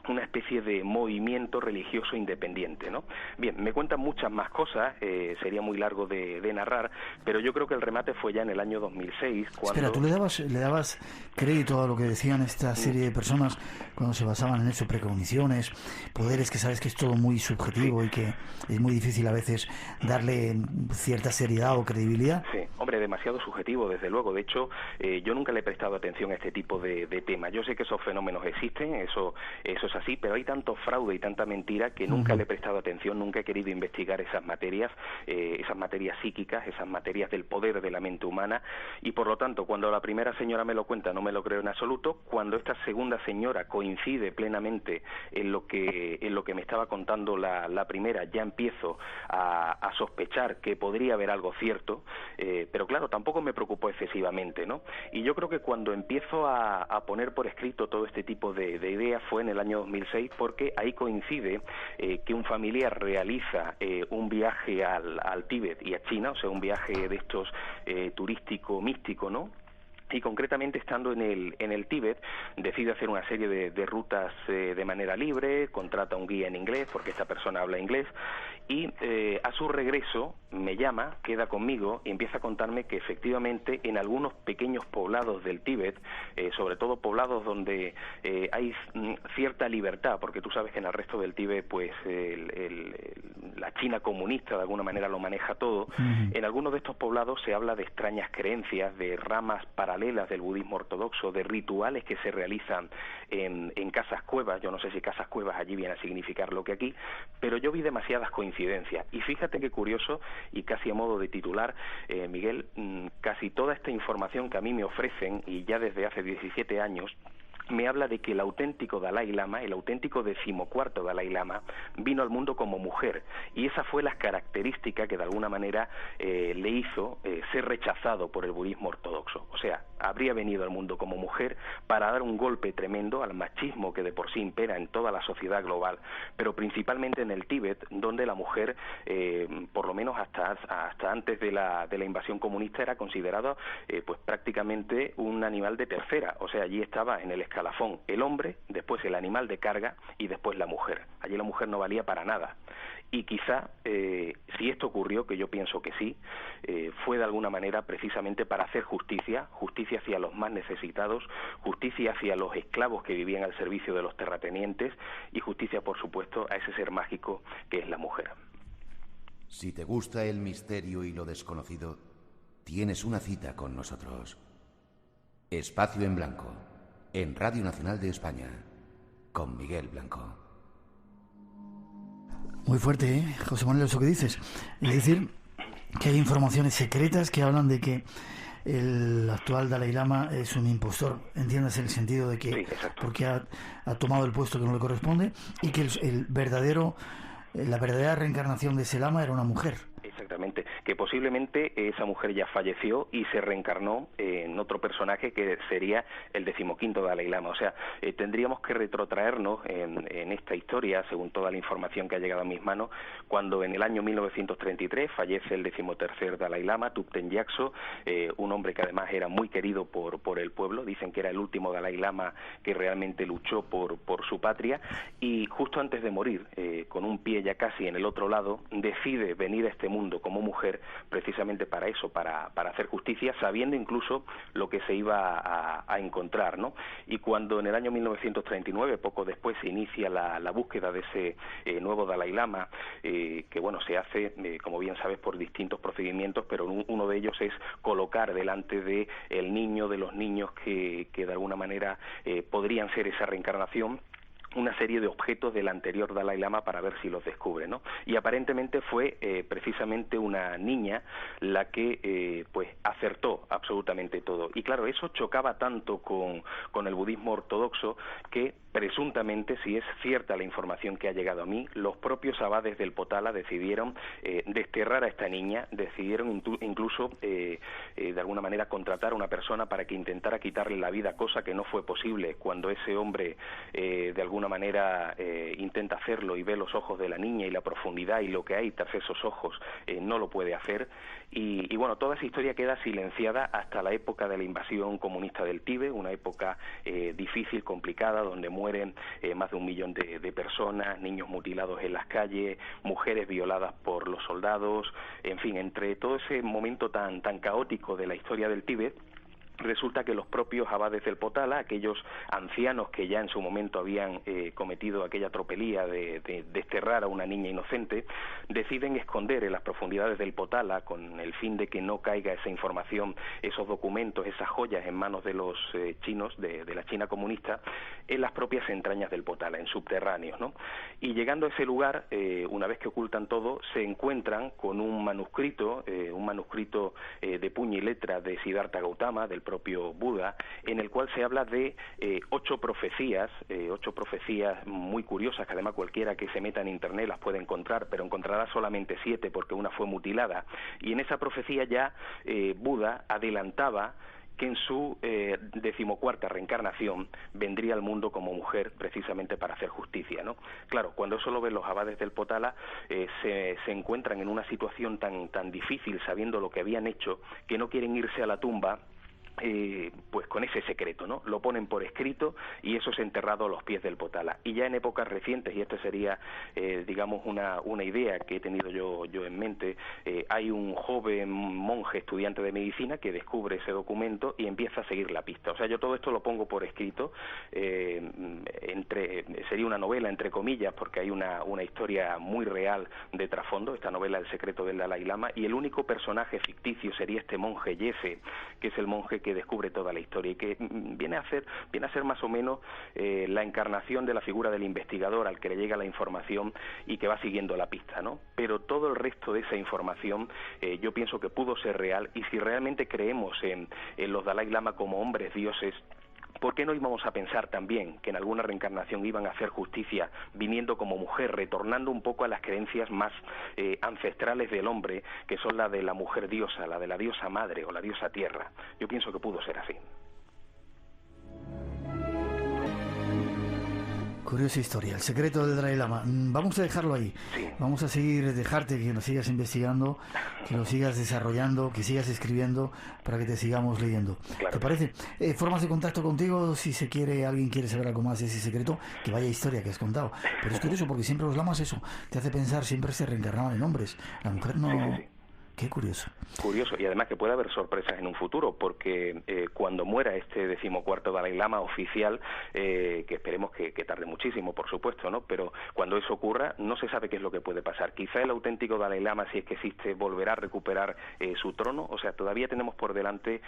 una especie de movimiento religioso independiente, ¿no? Bien, me cuentan muchas más cosas, sería muy largo de narrar, pero yo creo que el remate fue ya en el año 2006, cuando... Espera, ¿tú le dabas crédito a lo que decían esta serie de personas cuando se basaban en eso, precogniciones, poderes, que sabes que es todo muy subjetivo y que es muy difícil a veces darle cierta seriedad o credibilidad? Sí, hombre, demasiado subjetivo, desde luego. De hecho, yo nunca le he prestado atención a este tipo de temas. Yo sé que esos fenómenos existen, eso es así, pero hay tanto fraude y tanta mentira que nunca le he prestado atención, nunca he querido investigar esas materias psíquicas, esas materias del poder de la mente humana, y por lo tanto, cuando la primera señora me lo cuenta, no me lo creo en absoluto. Cuando esta segunda señora coincide plenamente en lo que me estaba contando la primera, ya empiezo a sospechar que podría haber algo cierto, pero claro, tampoco me preocupó excesivamente, ¿no? Y yo creo que cuando empiezo a poner por escrito todo este tipo de ideas fue en el año 2006, porque ahí coincide que un familiar realiza un viaje al Tíbet y a China, o sea, un viaje de estos turístico, místico, ¿no? Y concretamente, estando en el Tíbet, decide hacer una serie de rutas de manera libre, contrata un guía en inglés, porque esta persona habla inglés, y a su regreso me llama, queda conmigo y empieza a contarme que efectivamente en algunos pequeños poblados del Tíbet, sobre todo poblados donde hay cierta libertad, porque tú sabes que en el resto del Tíbet pues la China comunista de alguna manera lo maneja todo, en algunos de estos poblados se habla de extrañas creencias, de ramas paralelas del budismo ortodoxo, de rituales que se realizan en casas cuevas. Yo no sé si casas cuevas allí viene a significar lo que aquí, pero yo vi demasiadas coincidencias. Y fíjate qué curioso, y casi a modo de titular, Miguel, casi toda esta información que a mí me ofrecen, y ya desde hace 17 años, me habla de que el auténtico Dalai Lama, el auténtico 14º Dalai Lama, vino al mundo como mujer, y esa fue la característica que de alguna manera le hizo ser rechazado por el budismo ortodoxo. O sea, habría venido al mundo como mujer para dar un golpe tremendo al machismo que de por sí impera en toda la sociedad global, pero principalmente en el Tíbet, donde la mujer, por lo menos hasta antes de la invasión comunista, era considerada pues prácticamente un animal de tercera. O sea, allí estaba en el escalafón el hombre, después el animal de carga y después la mujer. Allí la mujer no valía para nada. Y quizá, si esto ocurrió, que yo pienso que sí, fue de alguna manera precisamente para hacer justicia hacia los más necesitados, justicia hacia los esclavos que vivían al servicio de los terratenientes y justicia, por supuesto, a ese ser mágico que es la mujer. Si te gusta el misterio y lo desconocido, tienes una cita con nosotros. Espacio en Blanco, en Radio Nacional de España, con Miguel Blanco. Muy fuerte, ¿eh, José Manuel, eso que dices? Es decir, que hay informaciones secretas que hablan de que el actual Dalai Lama es un impostor, entiéndase en el sentido de que sí, porque ha tomado el puesto que no le corresponde y que la verdadera reencarnación de ese lama era una mujer. Exactamente, que posiblemente esa mujer ya falleció y se reencarnó en otro personaje que sería el 15º Dalai Lama. O sea, tendríamos que retrotraernos en esta historia, según toda la información que ha llegado a mis manos, cuando en el año 1933 fallece el 13º Dalai Lama, Thupten Gyatso, un hombre que además era muy querido por el pueblo. Dicen que era el último Dalai Lama que realmente luchó por su patria, y justo antes de morir, con un pie ya casi en el otro lado, decide venir a este mundo como mujer, precisamente para eso, para hacer justicia, sabiendo incluso lo que se iba a encontrar, ¿no? Y cuando en el año 1939, poco después, se inicia la búsqueda de ese nuevo Dalai Lama, que bueno, se hace, como bien sabes, por distintos procedimientos, pero uno de ellos es colocar delante de el niño, de los niños que de alguna manera podrían ser esa reencarnación, una serie de objetos del anterior Dalai Lama para ver si los descubre, ¿no? Y aparentemente fue precisamente una niña la que pues acertó absolutamente todo. Y claro, eso chocaba tanto con el budismo ortodoxo que presuntamente, si es cierta la información que ha llegado a mí, los propios abades del Potala decidieron desterrar a esta niña, decidieron incluso de alguna manera contratar a una persona para que intentara quitarle la vida, cosa que no fue posible cuando ese hombre de alguna manera intenta hacerlo y ve los ojos de la niña y la profundidad y lo que hay tras esos ojos, no lo puede hacer. Y bueno, toda esa historia queda silenciada hasta la época de la invasión comunista del Tíbet, una época difícil, complicada, donde mueren más de 1 millón de personas, niños mutilados en las calles, mujeres violadas por los soldados, en fin, entre todo ese momento tan caótico de la historia del Tíbet, resulta que los propios abades del Potala, aquellos ancianos que ya en su momento habían cometido aquella tropelía de desterrar a una niña inocente, deciden esconder en las profundidades del Potala, con el fin de que no caiga esa información, esos documentos, esas joyas en manos de los chinos, de la China comunista, en las propias entrañas del Potala, en subterráneos, ¿no? Y llegando a ese lugar, una vez que ocultan todo, se encuentran con un manuscrito de puño y letra de Siddhartha Gautama, del propio Buda, en el cual se habla de 8 profecías muy curiosas, que además cualquiera que se meta en internet las puede encontrar, pero encontrará solamente 7 porque una fue mutilada. Y en esa profecía ya Buda adelantaba que en su 14ª reencarnación vendría al mundo como mujer, precisamente para hacer justicia, ¿no? Claro, cuando eso lo ven los abades del Potala, se encuentran en una situación tan difícil, sabiendo lo que habían hecho, que no quieren irse a la tumba, pues con ese secreto, ¿no? Lo ponen por escrito y eso es enterrado a los pies del Potala. Y ya en épocas recientes, y esta sería, digamos, una idea que he tenido yo en mente, hay un joven monje estudiante de medicina que descubre ese documento y empieza a seguir la pista. O sea, yo todo esto lo pongo por escrito, sería una novela, entre comillas, porque hay una historia muy real de trasfondo, esta novela El secreto del Dalai Lama, y el único personaje ficticio sería este monje Yese, que es el monje que descubre toda la historia y que viene a ser más o menos la encarnación de la figura del investigador al que le llega la información y que va siguiendo la pista, ¿no? Pero todo el resto de esa información yo pienso que pudo ser real, y si realmente creemos en los Dalai Lama como hombres dioses, ¿por qué no íbamos a pensar también que en alguna reencarnación iban a hacer justicia viniendo como mujer, retornando un poco a las creencias más ancestrales del hombre, que son la de la mujer diosa, la de la diosa madre o la diosa tierra? Yo pienso que pudo ser así. Curiosa historia, el secreto del Dalai Lama. Vamos a dejarlo ahí. Sí. Vamos a dejarte que lo sigas investigando, que lo sigas desarrollando, que sigas escribiendo para que te sigamos leyendo. Claro. ¿Te parece? Formas de contacto contigo, si alguien quiere saber algo más de ese secreto, que vaya historia que has contado. Pero es curioso porque siempre los lamas eso, te hace pensar, siempre se reencarnaban en hombres. La mujer no... Sí. Qué curioso. Curioso, y además que puede haber sorpresas en un futuro, porque cuando muera este 14º Dalai Lama oficial, que esperemos que tarde muchísimo, por supuesto, ¿no? Pero cuando eso ocurra, no se sabe qué es lo que puede pasar. Quizá el auténtico Dalai Lama, si es que existe, volverá a recuperar su trono. O sea, todavía tenemos por delante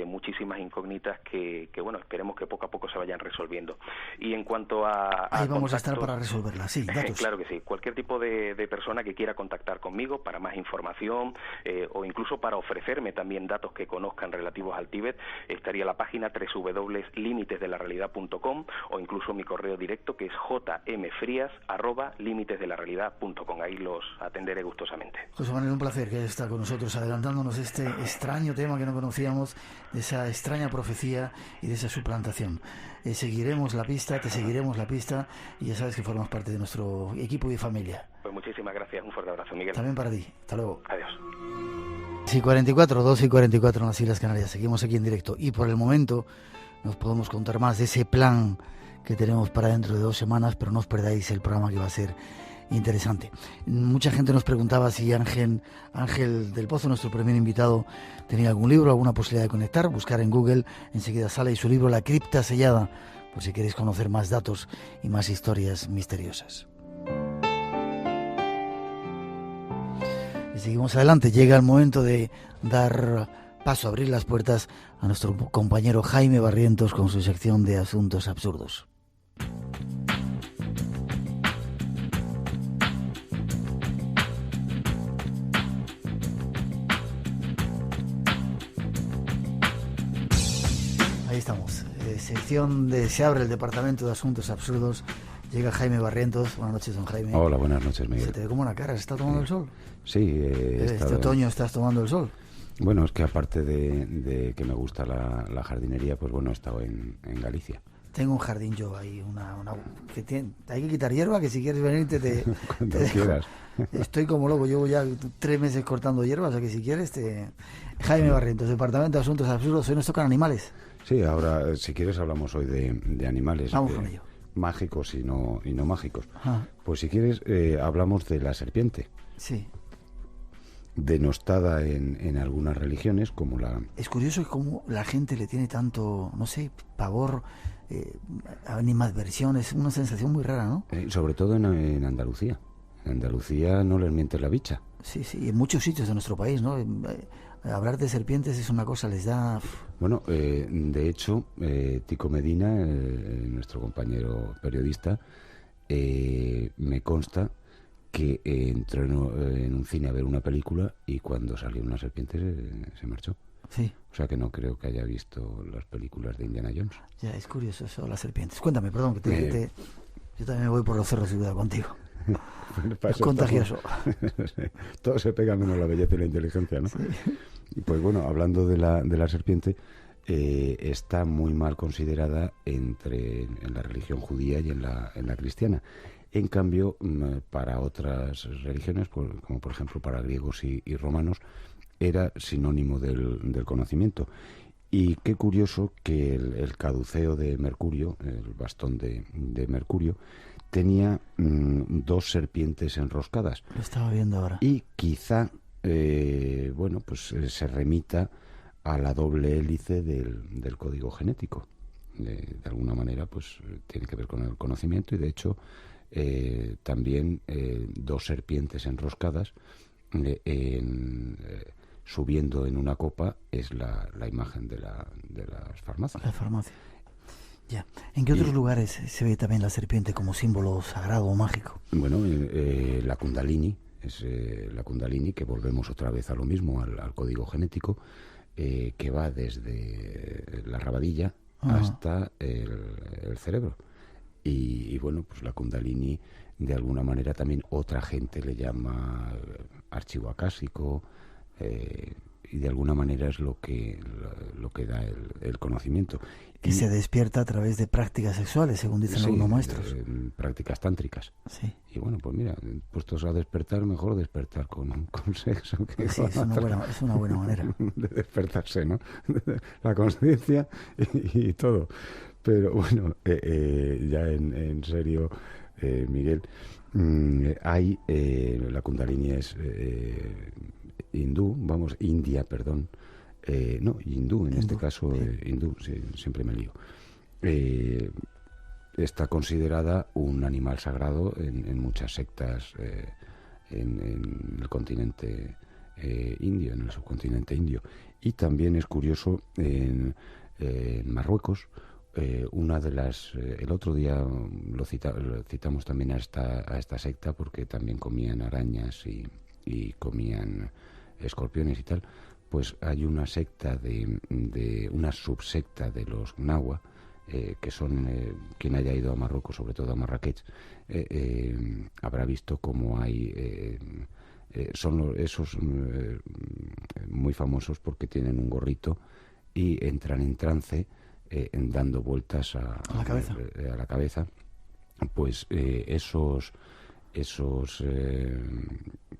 muchísimas incógnitas que, bueno, esperemos que poco a poco se vayan resolviendo. Y en cuanto a ahí vamos a estar para resolverlas, sí, datos. Claro que sí. Cualquier tipo de persona que quiera contactar conmigo para más información, o incluso para ofrecerme también datos que conozcan relativos al Tíbet, estaría la página www.limitesdelarealidad.com o incluso mi correo directo, que es jmfrias@limitesdelarealidad.com. Ahí los atenderé gustosamente. José Manuel, un placer que esté con nosotros adelantándonos este extraño tema que no conocíamos, de esa extraña profecía y de esa suplantación. Seguiremos la pista, te seguiremos la pista, y ya sabes que formas parte de nuestro equipo y familia. Pues muchísimas gracias, un fuerte abrazo, Miguel. También para ti, hasta luego. Adiós. 2:44 en las Islas Canarias, seguimos aquí en directo y por el momento nos podemos contar más de ese plan que tenemos para dentro de 2 semanas, pero no os perdáis el programa, que va a ser interesante. Mucha gente nos preguntaba si Ángel del Pozo, nuestro primer invitado, tenía algún libro, alguna posibilidad de conectar. Buscar en Google, enseguida sale su libro La cripta sellada, por si queréis conocer más datos y más historias misteriosas. Y seguimos adelante, llega el momento de dar paso, abrir las puertas a nuestro compañero Jaime Barrientos con su sección de Asuntos Absurdos. Ahí estamos, sección de Se abre el Departamento de Asuntos Absurdos. Llega Jaime Barrientos. Buenas noches, don Jaime. Hola, buenas noches, Miguel. Se te ve como una cara, ¿se está tomando el sol? Sí, este otoño estás tomando el sol. Bueno, es que aparte de que me gusta la jardinería, pues bueno, he estado en Galicia. Tengo un jardín yo ahí, hay que quitar hierba, que si quieres venirte Cuando quieras. Estoy como loco, llevo ya 3 meses cortando hierba, o sea que si quieres Jaime Barrientos, Departamento de Asuntos Absurdos. Hoy nos tocan animales. Sí, ahora si quieres hablamos hoy de animales. Vamos con ello. Mágicos y no mágicos. Ah. Pues si quieres hablamos de la serpiente. Sí. Denostada en algunas religiones, como la... Es curioso cómo la gente le tiene tanto, no sé, pavor, animadversión. Es una sensación muy rara, ¿no? Sobre todo en Andalucía. En Andalucía no les miente la bicha. Sí, en muchos sitios de nuestro país, ¿no? Hablar de serpientes es una cosa, les da... Bueno, de hecho, Tico Medina, nuestro compañero periodista, me consta que entró en un cine a ver una película y cuando salió una serpiente se marchó. Sí. O sea que no creo que haya visto las películas de Indiana Jones. Ya, es curioso eso, las serpientes. Cuéntame, perdón, que yo también me voy por los cerros y cuidado contigo. Es contagioso. Todo se pega menos la belleza y la inteligencia, ¿no? Sí. Y pues bueno, hablando de la serpiente, está muy mal considerada en la religión judía y en la cristiana. En cambio, para otras religiones, como por ejemplo para griegos y romanos, era sinónimo del conocimiento. Y qué curioso que el caduceo de Mercurio, el bastón de Mercurio, tenía 2 serpientes enroscadas. Lo estaba viendo ahora. Y quizá, se remita a la doble hélice del código genético. De alguna manera, pues tiene que ver con el conocimiento y de hecho también 2 serpientes enroscadas subiendo en una copa es la imagen de las farmacias. La farmacia. Ya. ¿En qué otros lugares se ve también la serpiente como símbolo sagrado o mágico? Bueno, la Kundalini, es la Kundalini, que volvemos otra vez a lo mismo, al código genético, que va desde la rabadilla hasta el cerebro. Y bueno, pues la Kundalini, de alguna manera también otra gente le llama archivo acásico, y de alguna manera es lo que da el conocimiento. Y se despierta a través de prácticas sexuales, según dicen algunos maestros. Prácticas tántricas. Sí. Y bueno, pues mira, puestos a despertar, mejor despertar con sexo. Sí, es una buena manera. De despertarse, ¿no? La conciencia y todo. Pero bueno, ya en serio, Miguel, hay la Kundalini es India, hindú, en este caso, hindú, sí, siempre me lío. Está considerada un animal sagrado en muchas sectas en el continente indio, en el subcontinente indio. Y también es curioso, en Marruecos, una de las... el otro día lo citamos también a esta secta, porque también comían arañas y comían escorpiones y tal. Pues hay una secta una subsecta de los Gnawa, que son, quien haya ido a Marruecos, sobre todo a Marrakech, habrá visto cómo hay... son esos muy famosos porque tienen un gorrito y entran en trance, dando vueltas a la cabeza. Pues esos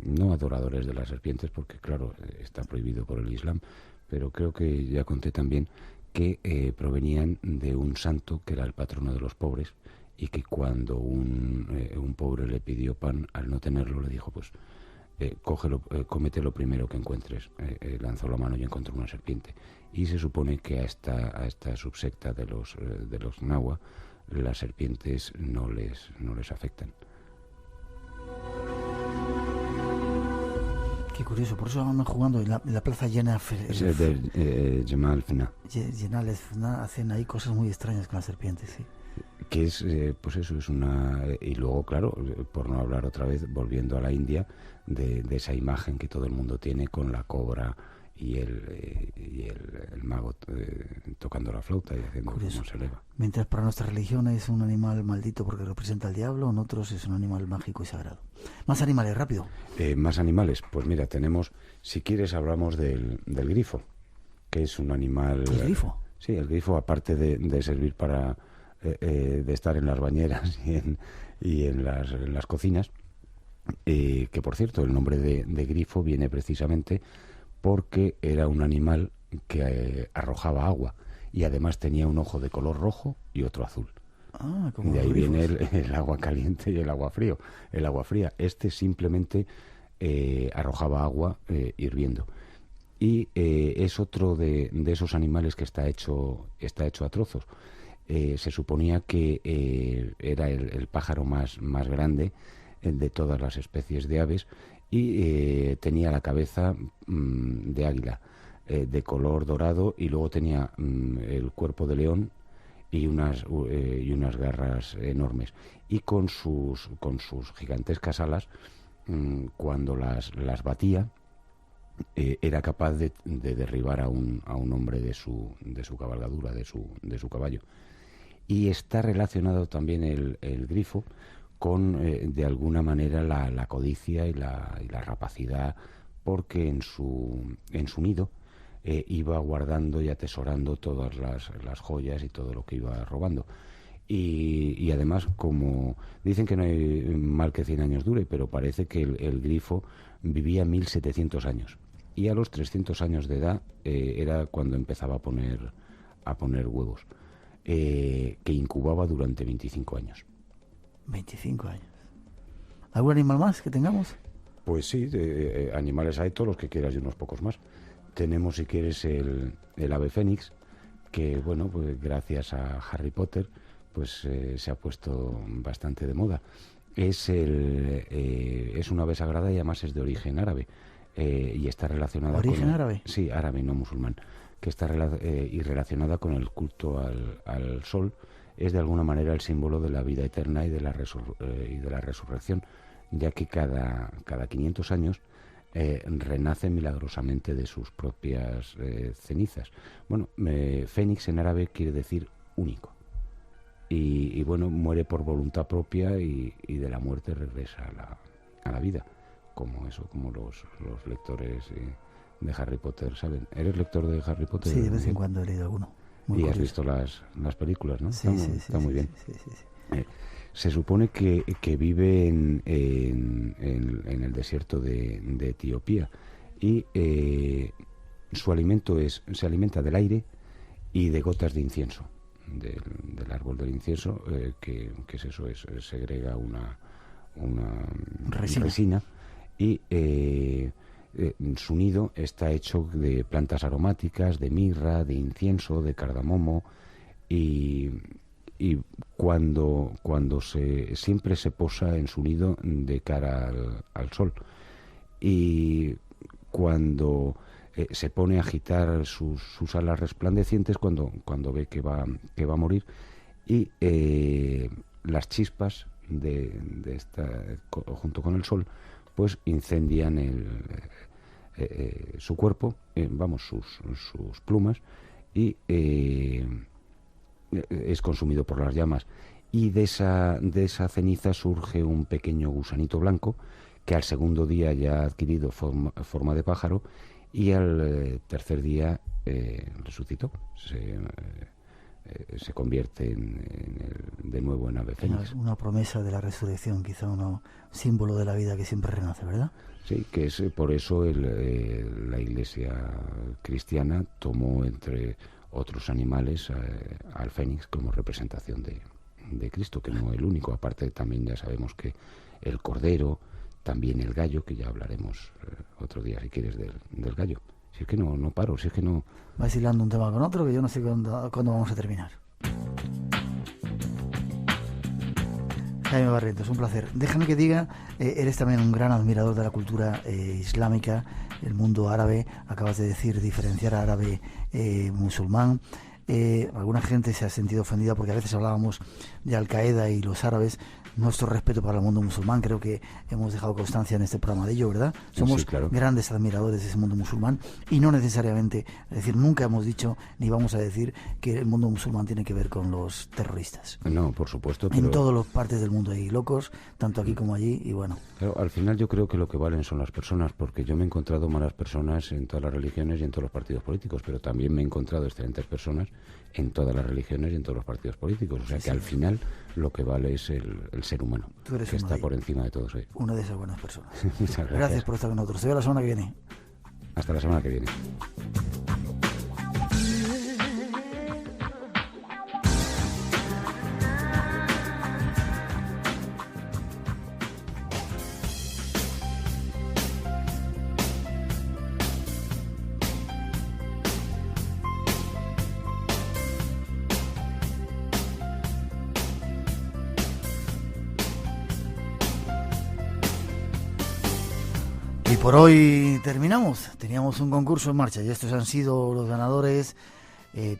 no adoradores de las serpientes, porque claro, está prohibido por el Islam, pero creo que ya conté también que provenían de un santo que era el patrono de los pobres, y que cuando un pobre le pidió pan, al no tenerlo le dijo, pues cómete lo primero que encuentres. Lanzó la mano y encontró una serpiente. Y se supone que a esta subsecta de los Gnawa, las serpientes no les afectan. Qué curioso, por eso andan jugando en la plaza llena de Jemal Fna. Jemal Fna, hacen ahí cosas muy extrañas con las serpientes, sí. Que es, pues eso, es una... Y luego, claro, por no hablar otra vez, volviendo a la India, de esa imagen que todo el mundo tiene con la cobra y el mago tocando la flauta y haciendo cómo se eleva. Mientras para nuestra religión es un animal maldito porque representa al diablo, en otros es un animal mágico y sagrado. Más animales, rápido. Más animales, pues mira, tenemos, si quieres hablamos del grifo, que es un animal... ¿El grifo? Sí, el grifo, aparte de servir para... de estar en las bañeras y en las cocinas, que por cierto el nombre de grifo viene precisamente porque era un animal que arrojaba agua y además tenía un ojo de color rojo y otro azul. Como de ahí viene el agua caliente y el agua fría. Este simplemente arrojaba agua hirviendo. Y es otro de esos animales que está hecho a trozos. Se suponía que era el pájaro más grande de todas las especies de aves, y tenía la cabeza de águila, de color dorado, y luego tenía el cuerpo de león y unas garras enormes, y con sus gigantescas alas, cuando las batía, era capaz de derribar a un hombre de su cabalgadura, de su caballo. Y está relacionado también el grifo con, de alguna manera, la codicia y la rapacidad, porque en su nido iba guardando y atesorando todas las joyas y todo lo que iba robando. Y además, como dicen que no hay mal que 100 años dure, pero parece que el grifo vivía 1700 años. Y a los 300 años de edad era cuando empezaba a poner huevos, que incubaba durante 25 años. 25 años. ¿Algún animal más que tengamos? Pues sí, animales hay todos los que quieras y unos pocos más. Tenemos, si quieres, el ave fénix, que bueno, pues gracias a Harry Potter, pues se ha puesto bastante de moda. Es una ave sagrada y además es de origen árabe, y está relacionada ¿Origen árabe? Sí, árabe, no musulmán, que está y relacionada con el culto al sol. Es de alguna manera el símbolo de la vida eterna y de la resurrección, ya que cada 500 años renace milagrosamente de sus propias cenizas. Bueno, fénix en árabe quiere decir único. Y bueno, muere por voluntad propia y de la muerte regresa a la vida. Como los lectores de Harry Potter saben. ¿Eres lector de Harry Potter? Sí, de vez en cuando he leído alguno. Muy curioso. Has visto las películas, ¿no? Sí, está muy bien. Sí. Se supone que vive en el desierto de Etiopía y su alimento se alimenta del aire y de gotas de incienso, del árbol del incienso, que es eso, segrega una resina y su nido está hecho de plantas aromáticas, de mirra, de incienso, de cardamomo y cuando siempre se posa en su nido de cara al sol y cuando se pone a agitar sus alas resplandecientes cuando ve que va a morir y las chispas de esta junto con el sol pues incendian su cuerpo, sus plumas y es consumido por las llamas y de esa ceniza surge un pequeño gusanito blanco que al segundo día ya ha adquirido forma de pájaro y al tercer día resucitó, se convierte de nuevo en ave fénix. Una promesa de la resurrección, quizá un símbolo de la vida que siempre renace, ¿verdad? Sí, que es por eso la Iglesia cristiana tomó entre otros animales al fénix como representación de Cristo, que no el único. Aparte también ya sabemos que el cordero, también el gallo, que ya hablaremos otro día si quieres del gallo. Si es que no paro, si es que no... Vas hilando un tema con otro que yo no sé cuándo vamos a terminar. Jaime Barrientos, un placer. Déjame que diga, eres también un gran admirador de la cultura islámica, el mundo árabe. Acabas de decir diferenciar árabe musulmán. Alguna gente se ha sentido ofendida porque a veces hablábamos de Al-Qaeda y los árabes. Nuestro respeto para el mundo musulmán, creo que hemos dejado constancia en este programa de ello, ¿verdad? Somos grandes admiradores de ese mundo musulmán y no necesariamente, es decir, nunca hemos dicho ni vamos a decir que el mundo musulmán tiene que ver con los terroristas. No, por supuesto. Pero... En todas las partes del mundo hay locos, tanto aquí como allí, y bueno. Claro, al final yo creo que lo que valen son las personas, porque yo me he encontrado malas personas en todas las religiones y en todos los partidos políticos, pero también me he encontrado excelentes personas en todas las religiones y en todos los partidos políticos. O sea que al final lo que vale es el ser humano, que está por encima de todos ellos. Una de esas buenas personas. Muchas gracias. Gracias por estar con nosotros. Se ve la semana que viene. Hasta la semana que viene. Y por hoy terminamos. Teníamos un concurso en marcha y estos han sido los ganadores.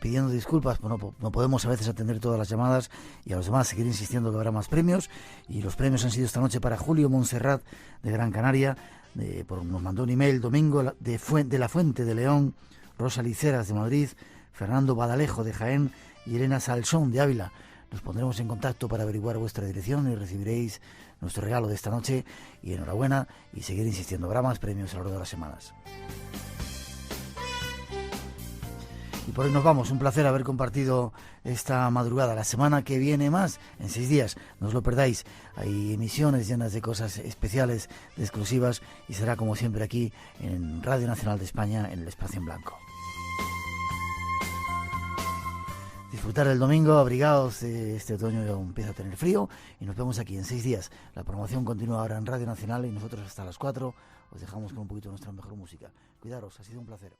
Pidiendo disculpas, no podemos a veces atender todas las llamadas y a los demás seguir insistiendo que habrá más premios. Y los premios han sido esta noche para Julio Montserrat de Gran Canaria, nos mandó un email, Domingo de la Fuente de León, Rosa Liceras de Madrid, Fernando Badalejo de Jaén y Elena Salsón de Ávila. Nos pondremos en contacto para averiguar vuestra dirección y recibiréis nuestro regalo de esta noche. Y enhorabuena y seguir insistiendo. Habrá más premios a lo largo de las semanas. Y por hoy nos vamos. Un placer haber compartido esta madrugada. La semana que viene más, en 6 días. No os lo perdáis. Hay emisiones llenas de cosas especiales, de exclusivas. Y será como siempre aquí en Radio Nacional de España, en el Espacio en Blanco. Disfrutar el domingo, abrigados. Este otoño ya empieza a tener frío. Y nos vemos aquí en 6 días. La promoción continúa ahora en Radio Nacional y nosotros hasta las 4 os dejamos con un poquito de nuestra mejor música. Cuidaros, ha sido un placer.